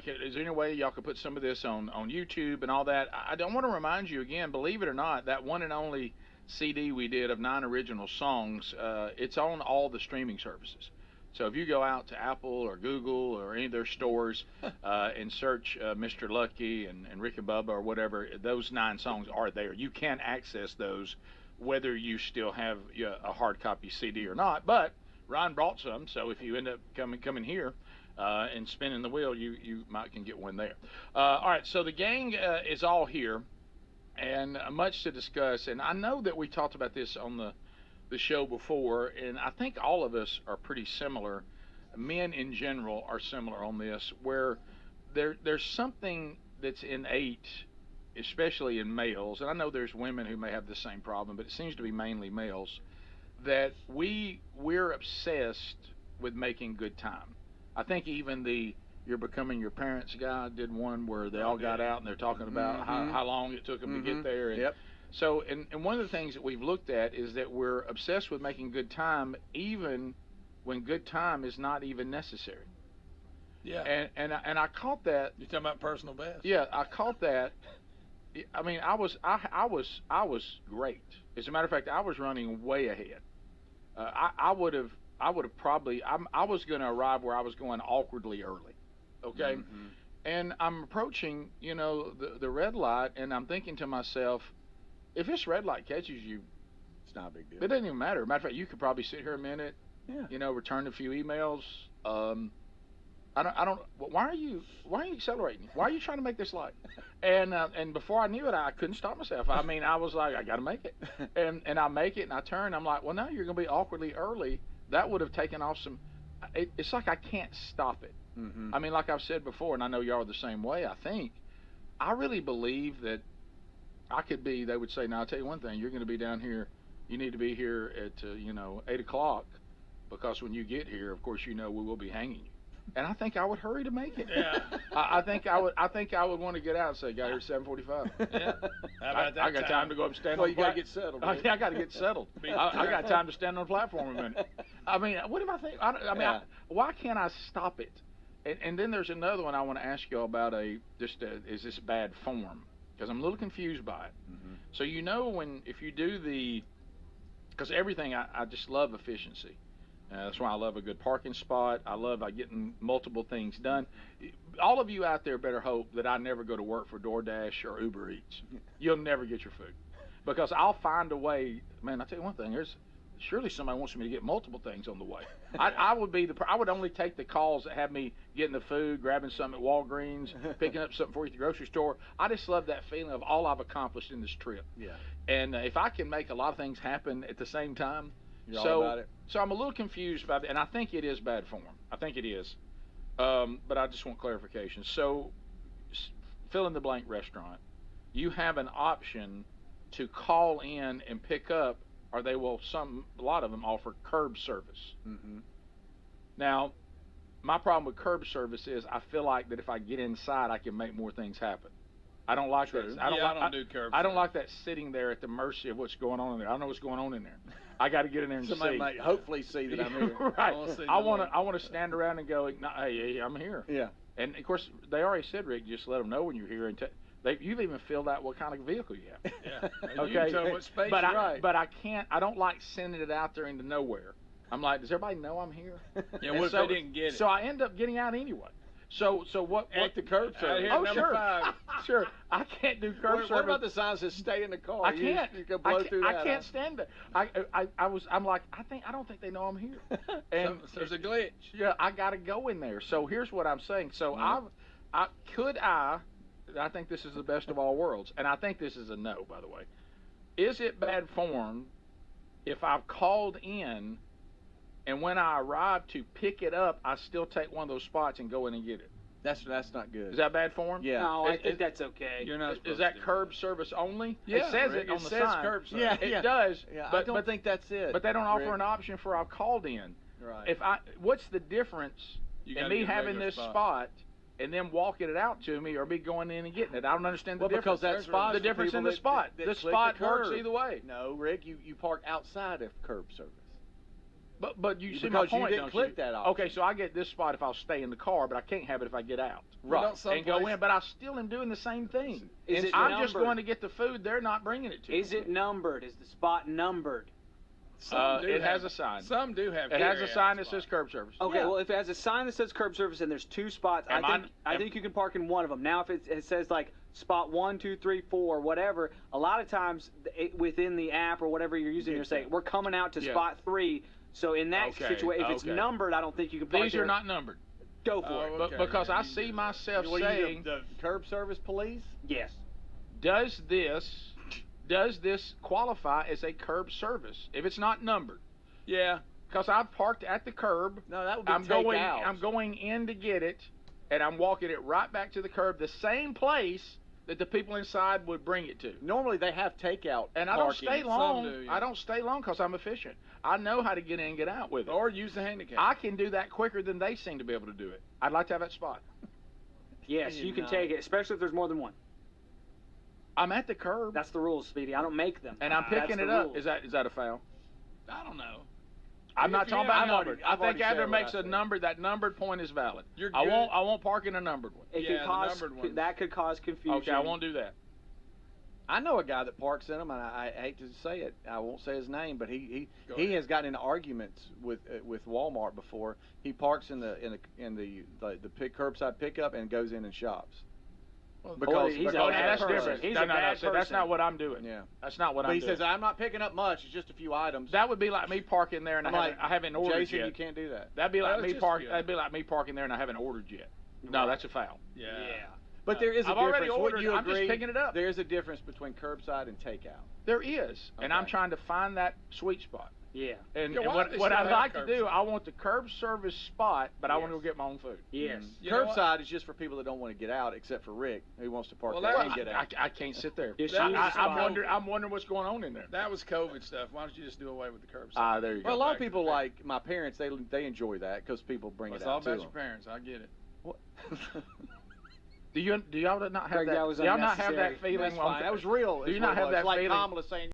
is there any way y'all could put some of this on YouTube and all that? I don't want to remind you again, believe it or not, that one and only CD we did of 9 original songs, it's on all the streaming services. So if you go out to Apple or Google or any of their stores and search Mr. Lucky and Rick and Bubba or whatever, those 9 songs are there. You can access those whether you still have a hard copy CD or not. But Ryan brought some, so if you end up coming here and spinning the wheel, you might can get one there. All right, so the gang is all here, and much to discuss. And I know that we talked about this on the show before, and I think all of us are pretty similar. Men in general are similar on this, where there's something that's innate, especially in males, and I know there's women who may have the same problem, but it seems to be mainly males, that we're obsessed with making good time. I think even the You're Becoming Your Parents guy did one where they all got out and they're talking about how long it took them to get there. And Yep. so, and one of the things that we've looked at is that we're obsessed with making good time, even when good time is not even necessary. Yeah. And I caught that. You're talking about personal best. Yeah, I caught that. I mean, I was great. As a matter of fact, I was running way ahead. I would have probably. I was going to arrive where I was going awkwardly early. Okay. Mm-hmm. And I'm approaching, the red light, and I'm thinking to myself, if this red light catches you, It's not a big deal. it doesn't even matter. Matter of fact, you could probably sit here a minute, Yeah. return a few emails. I don't. Why are you accelerating? Why are you trying to make this light? And before I knew it, I couldn't stop myself. I mean, I was like, I got to make it, and I make it, and I turn. I'm like, well, now you're going to be awkwardly early. That would have taken off some. It's like I can't stop it. Mm-hmm. I mean, like I've said before, and I know y'all are the same way. I think I really believe that I could be. They would say, "Now I'll tell you one thing. You're going to be down here. You need to be here at 8 o'clock, because when you get here, of course, we will be hanging you." And I think I would hurry to make it. Yeah. I think I would want to get out and say, "Got here at 7:45." Yeah. How about that I got time to go up and stand Well, on you the got to get settled. I got to get settled. I got time to stand on the platform a minute. I mean, what if I think? Yeah. Why can't I stop it? And then there's another one I want to ask you about. Is this bad form? Because I'm a little confused by it. Mm-hmm. So if you do because everything I just love efficiency. That's why I love a good parking spot. I love getting multiple things done. All of you out there better hope that I never go to work for DoorDash or Uber Eats. You'll never get your food, because I'll find a way. Man, I tell you one thing. Surely somebody wants me to get multiple things on the way. I would only take the calls that have me getting the food, grabbing something at Walgreens, picking up something for you at the grocery store. I just love that feeling of all I've accomplished in this trip. Yeah. And if I can make a lot of things happen at the same time. You're all about it. So I'm a little confused about that, and I think it is bad form. I think it is. But I just want clarification. So, fill in the blank restaurant. You have an option to call in and pick up, or a lot of them offer curb service. Mm-hmm. Now, my problem with curb service is I feel like that if I get inside, I can make more things happen. I don't like that. I don't do curb I don't service. like that sitting there at the mercy of what's going on in there. I don't know what's going on in there. I got to get in there and Somebody see. might hopefully see that I'm here. Right. I I want to stand around and go, no, hey, I'm here. Yeah. And of course, they already said, Rick, just let them know when you're here, and you've even filled out what kind of vehicle you have. Yeah. Okay. You tell what space but you're right. But I can't. I don't like sending it out there into nowhere. I'm like, does everybody know I'm here? Yeah. And What if they didn't get it? So I end up getting out anyway. So what? At the curb service. Oh, Number sure. 5. Sure. I can't do curb service. What about the sign that says "Stay in the car"? I can't. You can blow through that. I can't stand it. I'm like, I don't think they know I'm here. And So there's a glitch. yeah, I got to go in there. So here's what I'm saying. So Mm-hmm. I think this is the best of all worlds, and I think this is a no, by the way. Is it bad form if I've called in and when I arrive to pick it up, I still take one of those spots and go in and get it? That's not good. Is that bad form? Yeah. No, I think that's okay. You're not. Is that curb service only? Yeah, it says Rick, it on the says sign. curb service. Yeah, It does. Yeah, but, I don't think that's it. But they don't offer Rick. an option for I've called in. Right. What's the difference You in gotta me get a having regular this spot and then walking it out to me, or me going in and getting it? I don't understand the Well, difference. because that spot the is for difference people in the that- spot. that The click spot the works curb. either way. No, Rick, you park outside of curb service. But you see my Because you point, didn't don't click you? that option. Okay, so I get this spot if I'll stay in the car, but I can't have it if I get out. Right. And go in, but I still am doing the same thing. Is it I'm just numbered? going to get the food. They're not bringing it to me. Is it numbered? Is the spot numbered? It has a sign. Some do have. It has a carry-out sign that spots. says curb service. Okay, Yeah. well, if it has a sign that says curb service and there's 2 spots, I think you can park in one of them. Now, if it says like spot 1, 2, 3, 4, whatever, a lot of times within the app or whatever you're using, you're saying we're coming out to Yeah. spot 3. So in that Okay, situation, if it's okay. numbered, I don't think you can park These there. are not numbered. Go for Oh, it. But okay, because yeah, I you see do. myself What, saying, the curb service police? Yes. does this qualify as a curb service if it's not numbered? Yeah. Because I've parked at the curb. No, that would be I'm takeout. going in to get it, and I'm walking it right back to the curb, the same place that the people inside would bring it to. Normally they have takeout. And I don't parking. stay long. do, yeah. I don't stay long because I'm efficient. I know how to get in and get out with it. Or use the handicap. I can do that quicker than they seem to be able to do it. I'd like to have that spot. Yes, you can take it, especially if there's more than one. I'm at the curb, That's the rules, Speedy. I don't make them. and I'm picking That's it the up. rules. Is that a foul? I don't know. I'm not If talking you- about I've numbered. already- I I've think already after said it what makes I a said. number, that numbered point is valid. You're I good. won't park in a numbered one. It Yeah, could the cause numbered ones. that could cause confusion. Okay, I won't do that. I know a guy that parks in them, and I hate to say it. I won't say his name, but he Go ahead. has gotten into arguments with Walmart before. He parks in the curbside pickup and goes in and shops. Well, Because he's a Oh, bad that's person. different. He's no, a no, bad so that's person. not what I'm doing. Yeah. That's not what But I'm he doing. says I'm not picking up much. It's just a few items. That would be like me parking there and I'm I haven't ordered Jason, yet. you can't do that. That'd be like Well, me it's just parking. good. That'd be like me parking there and I haven't ordered yet. No, Right. that's a foul. yeah. But there is a I've difference. already ordered. Would you I'm just agree? picking it up. There is a difference between curbside and takeout. There is, and I'm Okay. trying to find that sweet spot. Yeah. And, Yeah, and why what, don't they what still I'd have like to curb do, service? I want the curb service spot, but I want to Yes. go get my own food. Yes. You know what? Curbside is just for people that don't want to get out, except for Rick, who wants to park Well, there that- and get out. I can't sit there. Just That- use the I'm spot. wondering what's going on in there. That was COVID stuff. Why don't you just do away with the curbside? Ah, there you Well, a go. lot back of to people the like my parents. They enjoy that because people bring It's it all out to about your them. parents. I get it. What? Do y'all not have Greg, that? that was Do y'all not have unnecessary. that feeling? That's while I'm- fine. That was real. Do you is not what it have was. that It's like feeling? Kamala saying